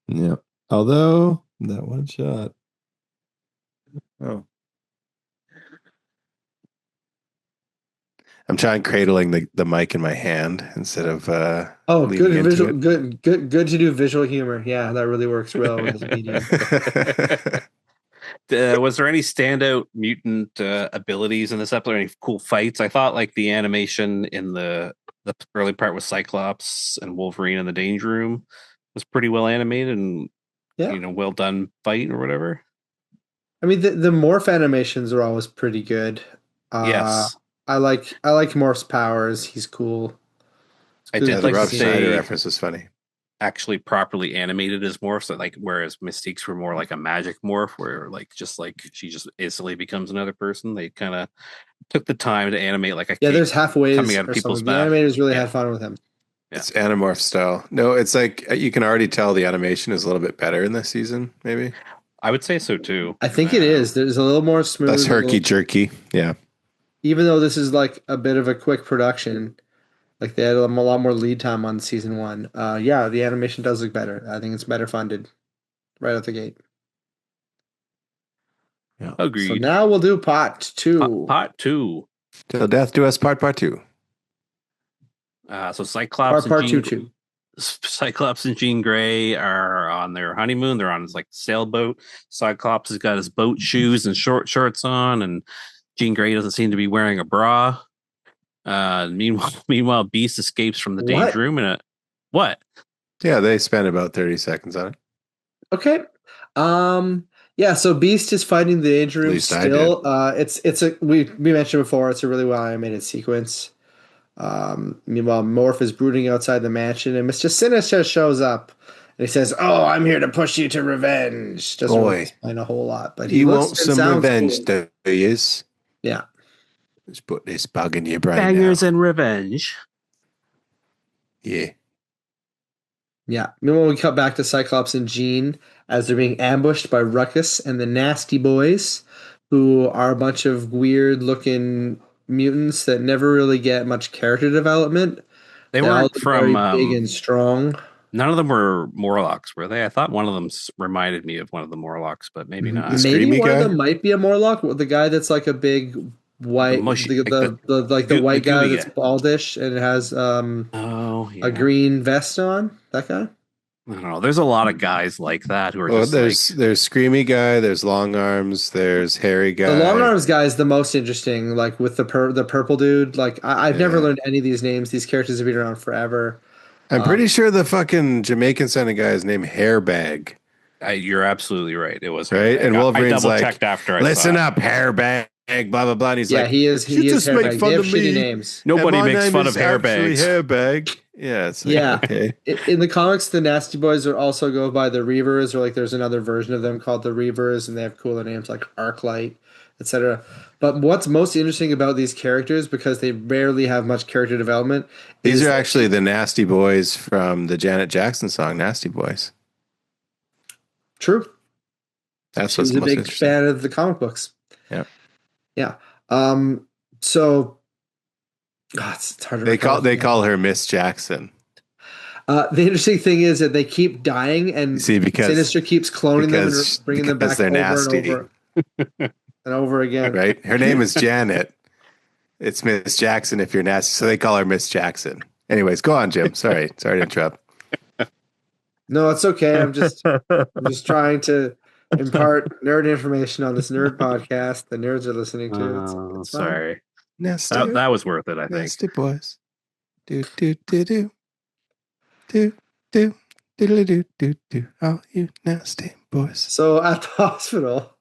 Yeah. Although that one shot. Oh. I'm trying cradling the mic in my hand instead of Good leaning visual, into good to do visual humor. Yeah, that really works well with this medium. it. Was there any standout mutant abilities in this episode? Any cool fights? I thought like the animation in the early part with Cyclops and Wolverine in the Danger Room was pretty well animated and well done fight or whatever. I mean, the morph animations are always pretty good. Yes, I like Morph's powers. He's cool. I did The like Rob to Schneider say reference was funny. actually properly animated as morphs. So like whereas Mystique's were more like a magic morph, where like she just instantly becomes another person. They kind of took the time to animate like a Yeah, there's halfways coming out of or people's something. The mouth. animators really had fun with him. Yeah. It's Animorph style. No, it's like you can already tell the animation is a little bit better in this season, maybe. I would say so too. I think it is. There's a little more smooth. Less herky jerky. Yeah. Even though this is like a bit of a quick production, like they had a lot more lead time on season 1. Yeah, the animation does look better. I think it's better funded right out the gate. Yeah. Agreed. So now we'll do part 2. Part 2. Till death do us part 2. So Cyclops Part and 2 Jean, too. Cyclops and Jean Grey are on their honeymoon. They're on his like sailboat. Cyclops has got his boat shoes and short shorts on, and Jean Grey doesn't seem to be wearing a bra. Meanwhile, Beast escapes from the danger room. And what? Yeah, they spent about 30 seconds on it. Okay. Yeah, so Beast is fighting the danger room still. We mentioned before, it's a really well animated sequence. Meanwhile, Morph is brooding outside the mansion, and Mr. Sinister shows up, and he says, "Oh, I'm here to push you to revenge." Doesn't really explain a whole lot, but he want some revenge, cool. do you? Yeah. Let's put this bug in your brain. Bangers and revenge. Yeah. Yeah. Meanwhile, we cut back to Cyclops and Jean as they're being ambushed by Ruckus and the Nasty Boys, who are a bunch of weird-looking mutants that never really get much character development. They weren't very big and strong. None of them were Morlocks, were they? I thought one of them reminded me of one of the Morlocks, but maybe not. Maybe one of them might be a Morlock. The guy that's like a big white, the white guy that's baldish and has a green vest on. That guy. I don't know. There's a lot of guys like that who are Well, just like, there's Screamy guy, there's Long Arms, there's Hairy The long guy. arms guy is the most interesting. Like with the purple dude. Like I've never Yeah. learned any of these names. These characters have been around forever. I'm Um, pretty sure the fucking Jamaican sounding guy is named Hairbag, you're absolutely right. It was right? Hairbag. And I Wolverine's double like, checked after I saw listen it. up, Hairbag, blah, blah, blah. And he's yeah, like, you he is just make hairbag. They fun have of shitty me. names. And Nobody my makes name fun is of actually hairbags. Hairbag. Yeah, it's like, Yeah. okay. In the comics, the Nasty Boys would also go by the Reavers, or like there's another version of them called the Reavers, and they have cooler names like Arclight, etc. But what's most interesting about these characters, because they rarely have much character development, These is are that actually the Nasty Boys from the Janet Jackson song, Nasty Boys. true. That's She what's was a most big interesting. fan of the comic books. Yeah. Yeah. So it's hard to They call her Miss Jackson. The interesting thing is that they keep dying, You and see, Sinister keeps cloning them and bringing them back they're over nasty, and over and over again. right? Her name is Janet. It's Miss Jackson if you're nasty, so they call her Miss Jackson. Anyways, go on, Jim. Sorry to interrupt. No, it's okay. I'm just trying to impart nerd information on this nerd podcast the nerds are listening to. It's fine. Sorry. Nasty, That was worth it, I think. nasty boys. Do do do do do do do do do do. All you nasty boys. So at the hospital,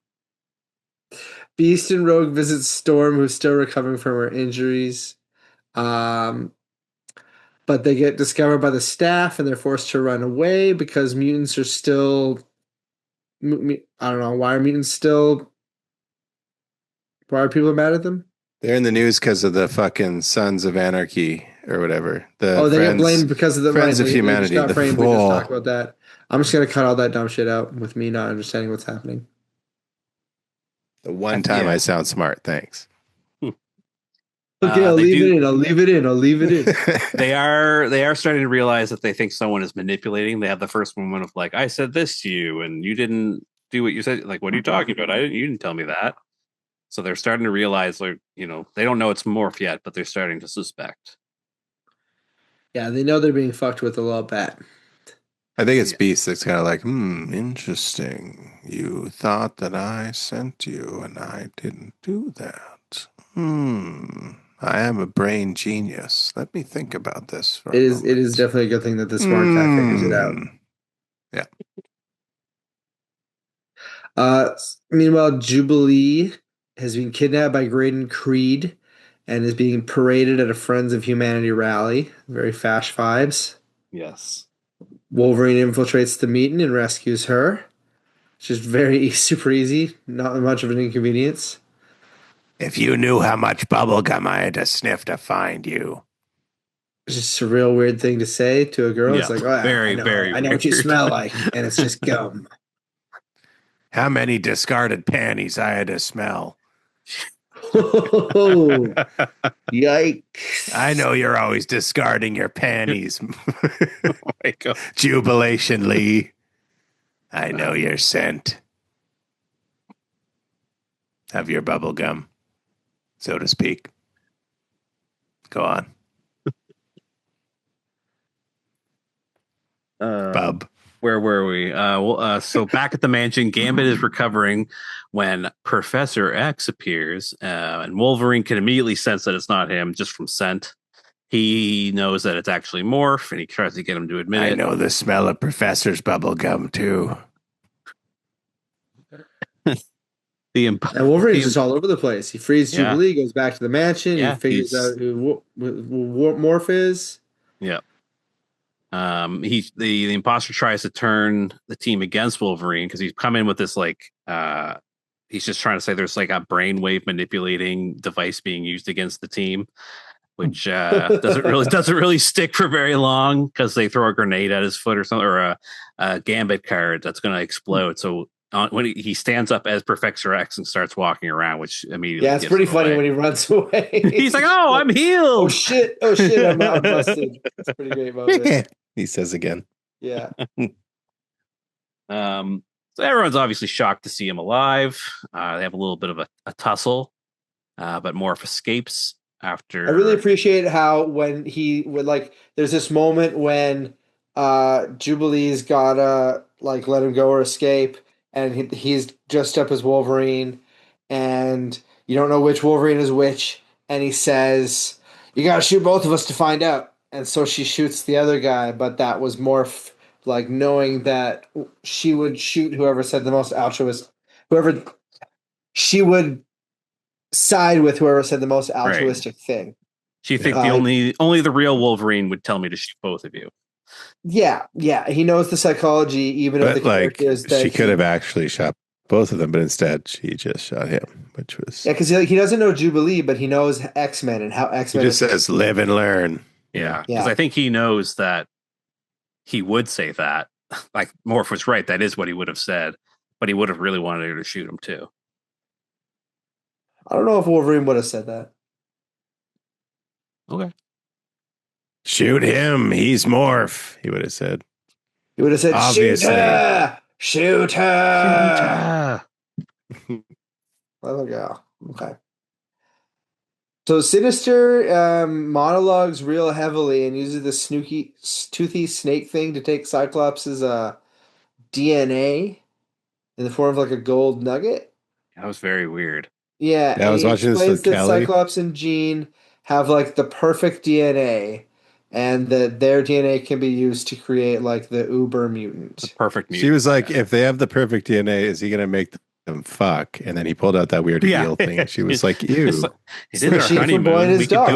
Beast and Rogue visit Storm, who's still recovering from her injuries. But they get discovered by the staff and they're forced to run away because mutants are still. I don't know. Why are mutants still. Why are people mad at them? They're in the news because of the fucking Sons of Anarchy or whatever. They get blamed because of the Friends of Humanity. We just talk about that. I'm just gonna cut all that dumb shit out with me not understanding what's happening. The one time I sound smart, thanks. Okay, I'll leave it in. I'll leave it in. They are starting to realize that they think someone is manipulating. They have the first moment of like, I said this to you and you didn't do what you said. Like, what are you talking about? You didn't tell me that. So they're starting to realize, like, they don't know it's Morph yet, but they're starting to suspect. Yeah, they know they're being fucked with a little bit. I think it's Beast that's kind of like, interesting. You thought that I sent you and I didn't do that. I am a brain genius. Let me think about this for a moment. It is definitely a good thing that the smart cat figures it out. Yeah. Meanwhile, Jubilee has been kidnapped by Graydon Creed and is being paraded at a Friends of Humanity rally. Very Fash vibes. Yes. Wolverine infiltrates the meeting and rescues her, which is very super easy, not much of an inconvenience. If you knew how much bubblegum I had to sniff to find you. It's just a real weird thing to say to a girl. Yeah, It's like, oh, very, I know what you smell like, and it's just gum. How many discarded panties I had to smell. Oh, yikes. I know you're always discarding your panties. Oh my God. Jubilation Lee. I know your scent. Of your bubble gum, so to speak. Go on. Bub. Where were we? So back at the mansion, Gambit is recovering when Professor X appears, and Wolverine can immediately sense that it's not him just from scent. He knows that it's actually Morph, and he tries to get him to admit it. I know the smell of Professor's bubble gum too. And Wolverine's just all over the place. He frees Jubilee, goes back to the mansion. He figures out who Morph is. Yeah. The imposter tries to turn the team against Wolverine because he's come in with this he's just trying to say there's like a brainwave manipulating device being used against the team, which doesn't really stick for very long because they throw a grenade at his foot or something, or a Gambit card that's going to explode. So when he stands up as Professor X and starts walking around, which immediately it's pretty funny when he runs away. He's like, "Oh, I'm healed! Oh shit! I'm busted." It's pretty great moment. He says again. Yeah. So everyone's obviously shocked to see him alive. They have a little bit of a tussle, but Morph escapes after. I really appreciate how when he would there's this moment when Jubilee's gotta like let him go or escape, and he's dressed up as Wolverine, and you don't know which Wolverine is which, and he says, "You gotta shoot both of us to find out." And so she shoots the other guy, but that was Morph, like knowing that she would shoot whoever said the most altruist, whoever she would side with whoever said the most altruistic thing. She think the only the real Wolverine would tell me to shoot both of you. Yeah, he knows the psychology, even of the characters. That she could have actually shot both of them, but instead she just shot him, which was because he doesn't know Jubilee, but he knows X-Men and how X-Men. He just says live and learn. Yeah, because I think he knows that he would say that. Like Morph was right; that is what he would have said, but he would have really wanted her to shoot him too. I don't know if Wolverine would have said that. Okay. Shoot him. He's Morph. He would have said. He would have said, obviously. Shoot her. Oh, yeah. Okay. So Sinister monologues real heavily and uses the toothy snake thing to take Cyclops' DNA in the form of like a gold nugget. That was very weird. Yeah, I was watching this with Kelly. Cyclops and Jean have like the perfect DNA, and that their DNA can be used to create like the uber mutant. The perfect mutant. She was like, if they have the perfect DNA, is he going to make them fuck? And then he pulled out that weird eel thing. And she was like, ew. It's our honeymoon.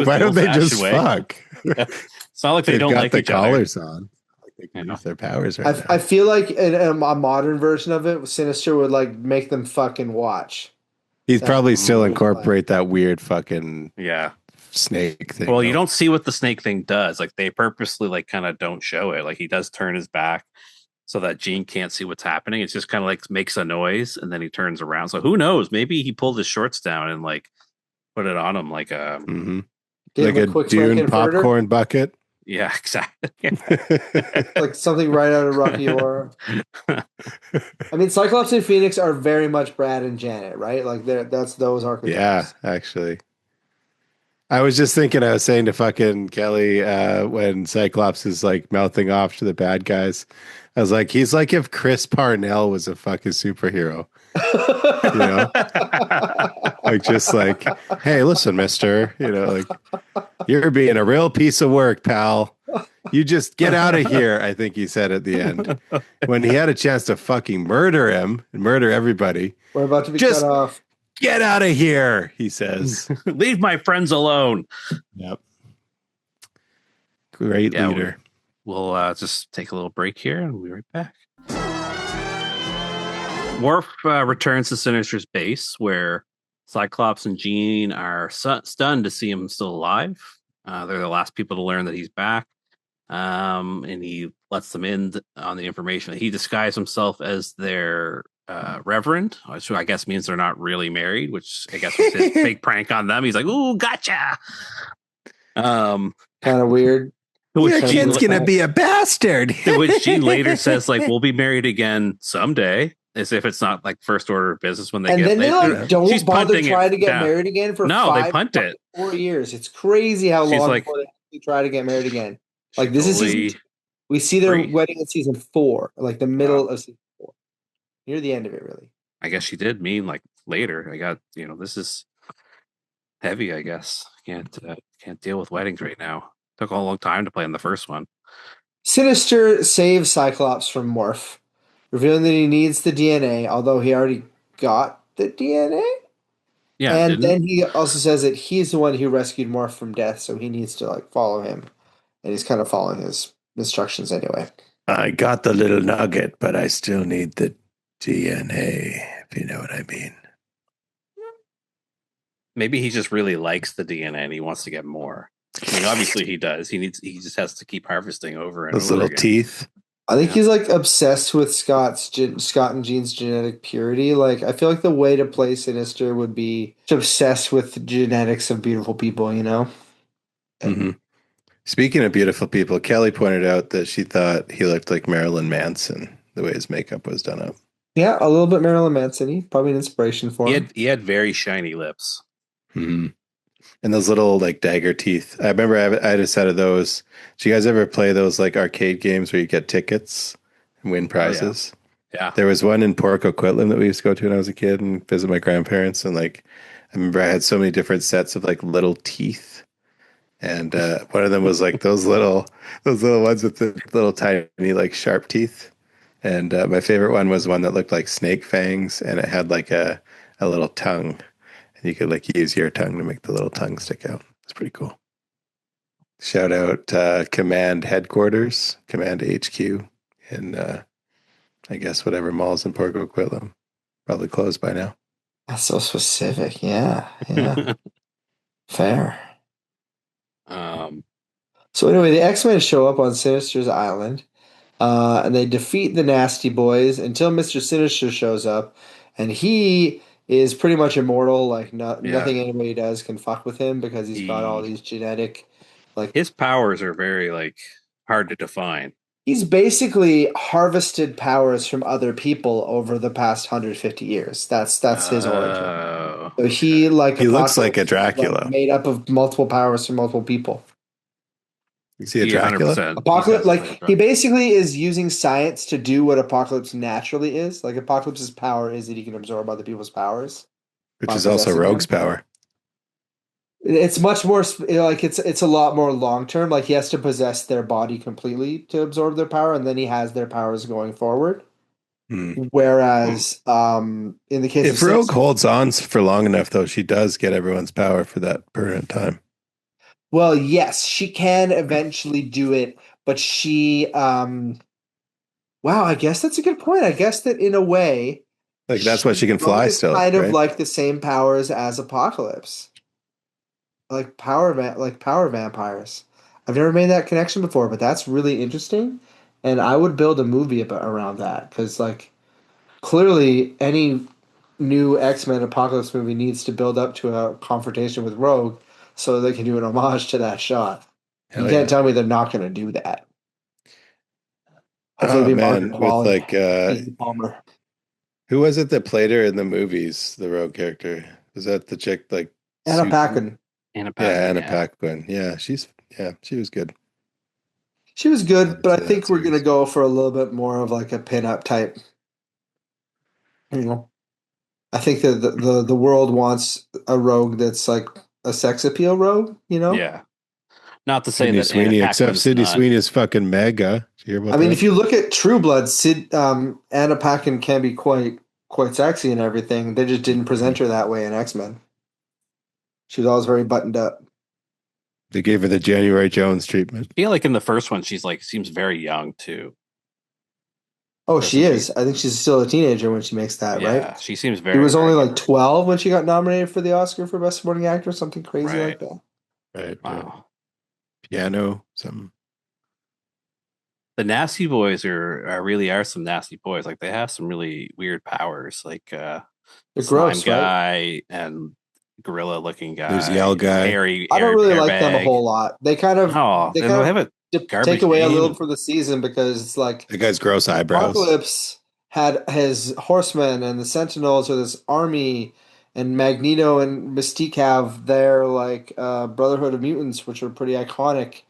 Why don't they just fuck? It's not like they don't like the each collars other. on. Like they can use their powers right now. I feel like in a modern version of it, Sinister would like make them fucking watch. He'd probably still incorporate that weird fucking snake thing. Well, you don't see what the snake thing does. Like they purposely like kind of don't show it. Like he does turn his back so that Jean can't see what's happening. It's just kind of like makes a noise and then he turns around. So who knows? Maybe he pulled his shorts down and like put it on him like a like a Dune popcorn bucket. Yeah, exactly. Like something right out of Rocky Horror. I mean, Cyclops and Phoenix are very much Brad and Janet, right? Like that's those archetypes. Yeah, actually. I was just thinking, I was saying to fucking Kelly when Cyclops is like mouthing off to the bad guys, I was like, he's like if Chris Parnell was a fucking superhero. You know? Like just like, hey, listen, mister, you know, like you're being a real piece of work, pal. You just get out of here, I think he said at the end. When he had a chance to fucking murder him and murder everybody. We're about to be cut off. Get out of here, he says. Leave my friends alone. Yep. Great leader. We'll just take a little break here and we'll be right back. Worf returns to Sinister's base where Cyclops and Jean are stunned to see him still alive. They're the last people to learn that he's back. And he lets them in on the information. He disguised himself as their reverend, which I guess means they're not really married, which I guess was his fake prank on them. He's like, ooh, gotcha. Kind of weird. Your kid's going to be a bastard. Which Jean later says, like, we'll be married again someday. As if it's not like first order of business when they get there. Don't bother trying to get married again for they punt it 4 years. It's crazy how long before they try to get married again. Like this is season 2. We see their wedding in season 4, like the middle of season 4, near the end of it. Really, I guess she did mean like later. I got this is heavy. I guess can't deal with weddings right now. Took a long time to play in the first one. Sinister saves Cyclops from Morph, revealing that he needs the DNA, although he already got the DNA. Yeah, and then he also says that he's the one who rescued Morph from death, so he needs to like follow him, and he's kind of following his instructions anyway. I got the little nugget, but I still need the DNA, if you know what I mean. Maybe he just really likes the DNA and he wants to get more. I mean, obviously he does. He just has to keep harvesting over and those over little again. Teeth. I think he's like obsessed with Scott and Jean's genetic purity. Like, I feel like the way to play Sinister would be obsessed with the genetics of beautiful people, you know? Mm-hmm. Speaking of beautiful people, Kelly pointed out that she thought he looked like Marilyn Manson, the way his makeup was done up. Yeah, a little bit Marilyn Manson-y. Probably an inspiration for him. He had very shiny lips. Mm-hmm. And those little like dagger teeth. I remember I had a set of those. Did you guys ever play those like arcade games where you get tickets and win Oh yeah, prizes? yeah. There was one in Port Coquitlam that we used to go to when I was a kid and visit my grandparents. And like, I remember I had so many different sets of like little teeth. And one of them was like those little ones with the little tiny like sharp teeth. And my favorite one was one that looked like snake fangs, and it had like a little tongue, and you could like use your tongue to make the little tongue stick out. It's pretty cool. Shout out Command Headquarters, Command HQ, in I guess whatever malls in Port Coquitlam. Probably closed by now. That's so specific. Yeah, yeah, fair. um, So anyway, the X-Men show up on Sinister's island, and they defeat the Nasty Boys until Mr. Sinister shows up, and he is pretty much immortal. Like yeah. nothing anybody does can fuck with him because he's got all these genetic, like His powers are very like hard to define. he's basically harvested powers from other people over the past 150 years. That's his origin. Oh, So okay. he like He looks like a Apocalypse, like, Dracula. made up of multiple powers from multiple people. You see a He Dracula? 100%. Apocalypse, like he basically is using science to do what Apocalypse naturally is. Like Apocalypse's power is that he can absorb other people's powers Which by is also possessing Rogue's them. power. It's much more like it's a lot more long term. Like he has to possess their body completely to absorb their power, and then he has their powers going forward. Hmm. Whereas, in the case of If Rogue Sinister, holds on for long enough, though, she does get everyone's power for that permanent time. well, yes, she can eventually do it, but wow, I guess that's a good point. I guess that in a way, Like that's why she can Rogue fly is still, kind of right? like the same powers as Apocalypse, like power vampires. I've never made that connection before, but that's really interesting, and I would build a movie around that because, like, clearly any new X-Men Apocalypse movie needs to build up to a confrontation with Rogue so they can do an homage to that shot. You Hell can't yeah. tell me they're not going to do that. Hopefully, Oh it'll be Margaret man, with Qualley, like Keke Palmer. who was it that played her in the movies, the Rogue character? Was that the chick like Anna Susan? Paquin. Anna Yeah, Paquin, Anna yeah. Paquin. Yeah, she was good. She was I good, did but see I that think we're going to series. go for a little bit more of like a pin-up type. You know, I think that the world wants a Rogue that's like a sex appeal Rogue. You know, Yeah. Not to say Sydney that Anna Sweeney, except Paquin's Sydney not. Sweeney is fucking mega. Did you hear I about mean, that? if you look at True Blood, Anna Paquin can be quite sexy and everything. They just didn't present her that way in X-Men. She was always very buttoned up. They gave her the January Jones treatment. I feel like in the first one, she's like seems very young too. Oh, she Doesn't is. I think she's still a teenager when she makes that, Yeah, right? she seems She very, was only very like young. 12 when she got nominated for the Oscar for Best Supporting Actor, something crazy Right. like that. Right. Wow. Piano, something. The Nasty Boys are some nasty boys. Like they have some really weird powers, like They're slime gross, right? guy and gorilla looking There's Yell guy, Guy. hairy I don't really like them a airbag. whole lot. They kind of Oh, they they kind have of a take garbage away a little name. from the season because it's like That guy's gross eyebrows. Apocalypse had his horsemen and the Sentinels or this army, and Magneto and Mystique have their like Brotherhood of Mutants, which are pretty iconic,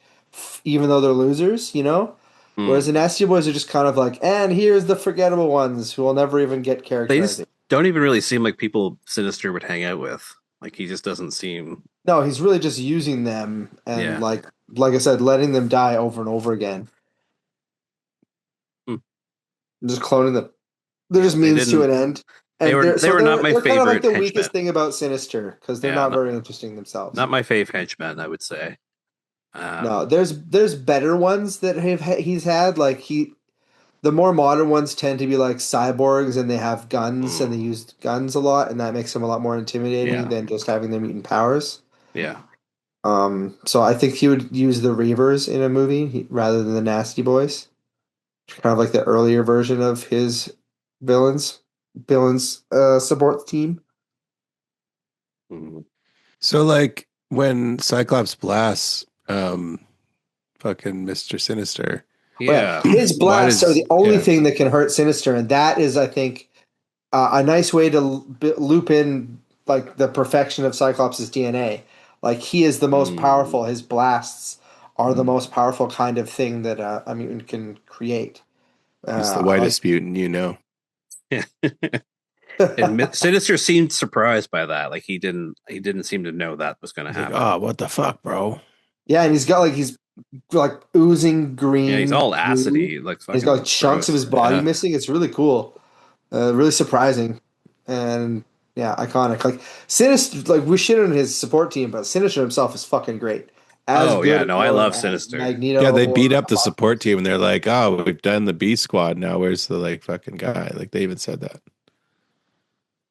even though they're losers, you know. Hmm. Whereas the Nasty Boys are just kind of like, and here's the forgettable ones who will never even get They characterized. just don't even really seem like people Sinister would hang out with. Like he just doesn't seem. No, he's really just using them and Yeah. like I said, letting them die over and over again. Hmm. Just cloning them. They're Yeah, just they means to didn't. an end. They And were they were not my they're kind of like favorite the henchmen. weakest thing about Sinister because they're Yeah, not very interesting themselves. not my fave henchmen, I would say. No, there's better ones that he's had. Like the more modern ones tend to be like cyborgs and they have guns and they use guns a lot, and that makes them a lot more intimidating Yeah. than just having their mutant powers. Yeah. So I think he would use the Reavers in a movie rather than the Nasty Boys. Kind of like the earlier version of his villains support team. Mhm. So like when Cyclops blasts fucking Mr. Sinister. Yeah. His Why blasts are does- the only yeah. thing that can hurt Sinister, and that is, I think, a nice way to loop in like the perfection of Cyclops' DNA. Like he is the most Mm. powerful. His blasts are the most powerful kind of thing that a mutant can create. He's the I like. whitest mutant you know. And Sinister seemed surprised by that. Like he didn't seem to know that was going to He's like, happen. oh, what the fuck, bro? Yeah, and he's like oozing Yeah, he's green all goo. acidy, like He's got like fucking chunks of gross. his body Yeah. missing. It's really cool, really surprising, and yeah, iconic. Like Sinister, like we shit on his support team, but Sinister himself is fucking great. As Oh good yeah, a no, I villain love as Sinister. Yeah, Magneto they beat or up the support team and they're like, oh, we've done the B squad. Now where's the like fucking guy? Like they even said that.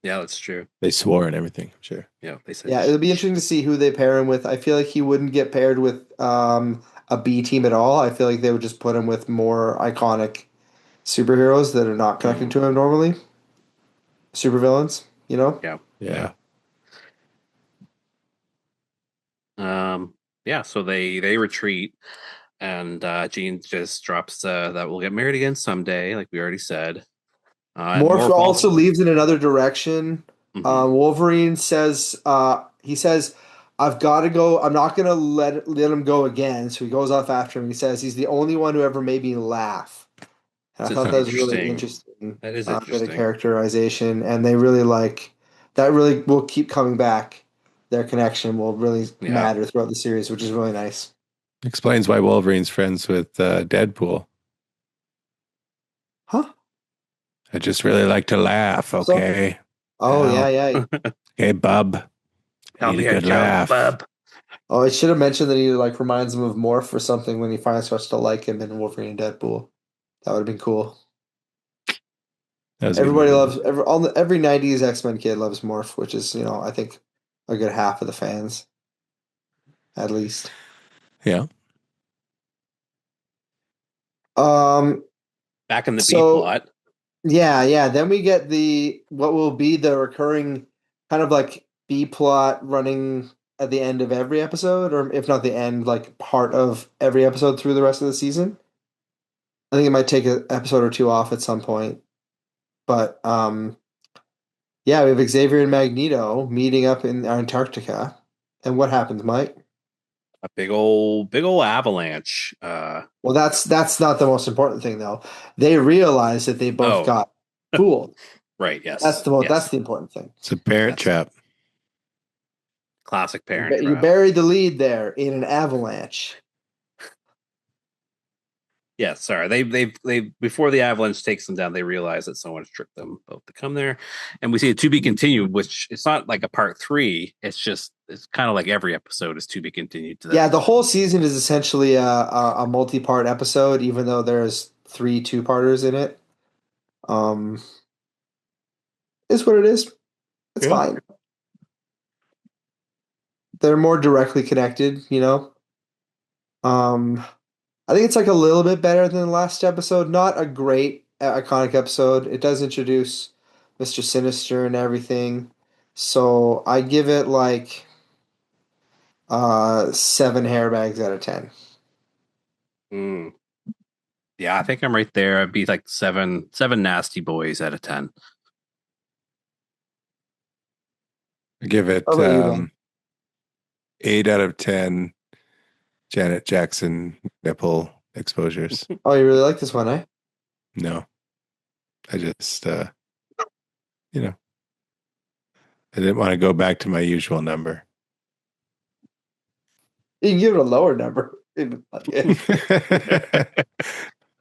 Yeah, that's true. They swore and everything, I'm sure. Yeah, they said. Yeah, it'll be interesting to see who they pair him with. I feel like he wouldn't get paired with a B team at all. I feel like they would just put him with more iconic superheroes that are not connected to him normally. Supervillains, you know? Yeah, Yeah. yeah. So they retreat, and Jean just drops that we'll get married again someday, like we already said. And Morph Morph also also. leaves in another direction. Mhm. Wolverine says, he says, I've got to go. I'm not going to let him go again. So he goes off after him. He says he's the only one who ever made me laugh. And I It's thought that was really interesting. interesting, That is bit of interesting. characterization. And they really like that, really will keep coming back. Their connection will really Yeah. matter throughout the series, which is really nice. Explains why Wolverine's friends with Deadpool. Huh? I just really like to laugh, So, okay? oh, yeah, Pal. yeah. Hey, bub. I Tell need a me a good joke, laugh. bub. Oh, I should have mentioned that he like reminds him of Morph or something when he finally starts to like him in Wolverine and Deadpool. That would have been cool. That was a good Everybody movie. loves every '90s X-Men kid loves Morph, which is I think a good half of the fans at least. Yeah. Um. Back in the B So plot. yeah, yeah. Then we get the what will be the recurring kind of like B plot running at the end of every episode, or if not the end, like part of every episode through the rest of the season. I think it might take an episode or two off at some point, but yeah, we have Xavier and Magneto meeting up in Antarctica, and what happens, Mike? A big old avalanche. Well, that's not the most important thing though. They realize that they both Oh, got fooled. right. Yes. That's Yes. the important thing. It's a parent That's trap. classic Parent You Trap. buried the lead there in an avalanche. Yeah, sorry. They before the avalanche takes them down, they realize that someone's tricked them both to come there, and we see it to be continued. Which it's not like a part 3. It's kind of like every episode is to be continued to that. Yeah, the whole season is essentially a multi-part episode, even though there's 3 two-parters in it. Um, is what it is. It's Yeah. fine. They're more directly connected, you know. I think it's like a little bit better than the last episode. Not a great iconic episode. It does introduce Mr. Sinister and everything. So I give it like 7 hairbags out of 10. Mm. Yeah, I think I'm right there. I'd be like seven nasty boys out of 10. I give it How about you, Ben? 8 out of 10 Janet Jackson nipple exposures. Oh, you really like this one, eh? No, I just, you know, I didn't want to go back to my usual number. You can give it a lower number.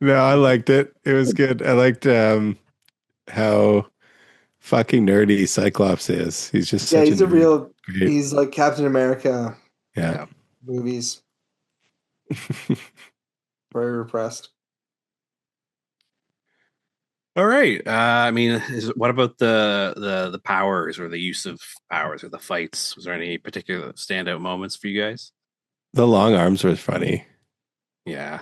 No, I liked it. It was good. I liked how fucking nerdy Cyclops is. He's just Yeah, such a he's a nerd. real. Great. He's like Captain America Yeah. Yeah. movies. Very repressed. All right. I mean, what about the powers or the use of powers or the fights? Was there any particular standout moments for you guys? The long arms were funny. Yeah.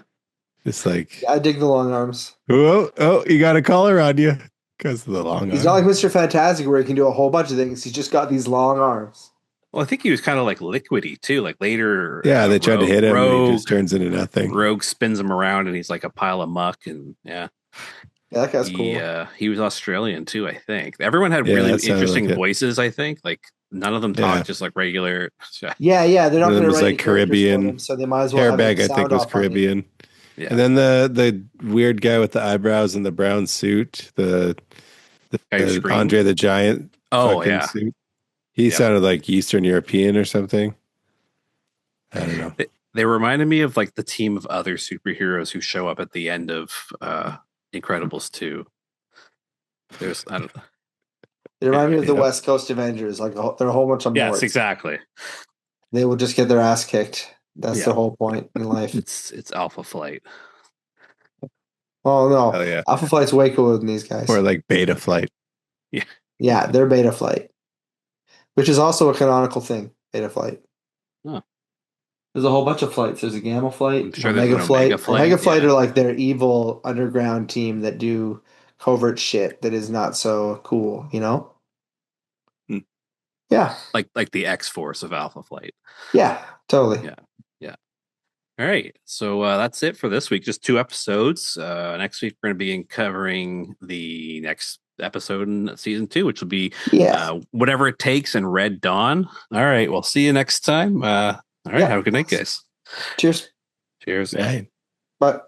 It's like, I dig the long arms. oh, you got a collar on you because of the long He's arm. not like Mr. Fantastic where he can do a whole bunch of things. He's just got these long arms. Well, I think he was kind of like liquidy too. Like later, Yeah, they tried to hit him and he Rogue just turns into nothing. Rogue spins him around and he's like a pile of muck. And yeah, Yeah, that guy's cool. He was Australian too, I think. Everyone had Yeah, really that sounded interesting like it. voices, I think. Like none of them Yeah. talked just like regular. Yeah, they're not One of going them to was write like any characters for Caribbean. them, so they might as well have it Hairbag, I think, sound was off funny. Caribbean. Yeah. And then the weird guy with the eyebrows and the brown suit, the Guy who screamed. Andre the Giant Oh fucking yeah. suit. He Yeah. sounded like Eastern European or something. I don't know. They reminded me of like the team of other superheroes who show up at the end of Incredibles 2. There's I don't know. They remind me of the Yep. West Coast Avengers. Like they're a whole bunch of Yes, Morts. exactly. They will just get their ass kicked. That's Yeah. the whole point in life. It's Alpha Flight. Oh no, Hell yeah. Alpha Flight's way cooler than these guys. Or like Beta Flight. Yeah, they're Beta Flight, which is also a canonical thing. Beta Flight. Huh. There's a whole bunch of flights. There's a Gamma Flight, I'm sure there's Omega an Flight. Omega Flight, Omega Flight yeah. are like their evil underground team that do covert shit that is not so cool, you know? Hmm. Yeah. Like the X-Force of Alpha Flight. Yeah, totally. Yeah. All right. So that's it for this week. Just 2 episodes. Next week, we're going to be covering the next episode in season 2, which will be Whatever It Takes and Red Dawn. All right. We'll see you next time. All right. Have a good night, guys. Cheers. Cheers. Right. Bye.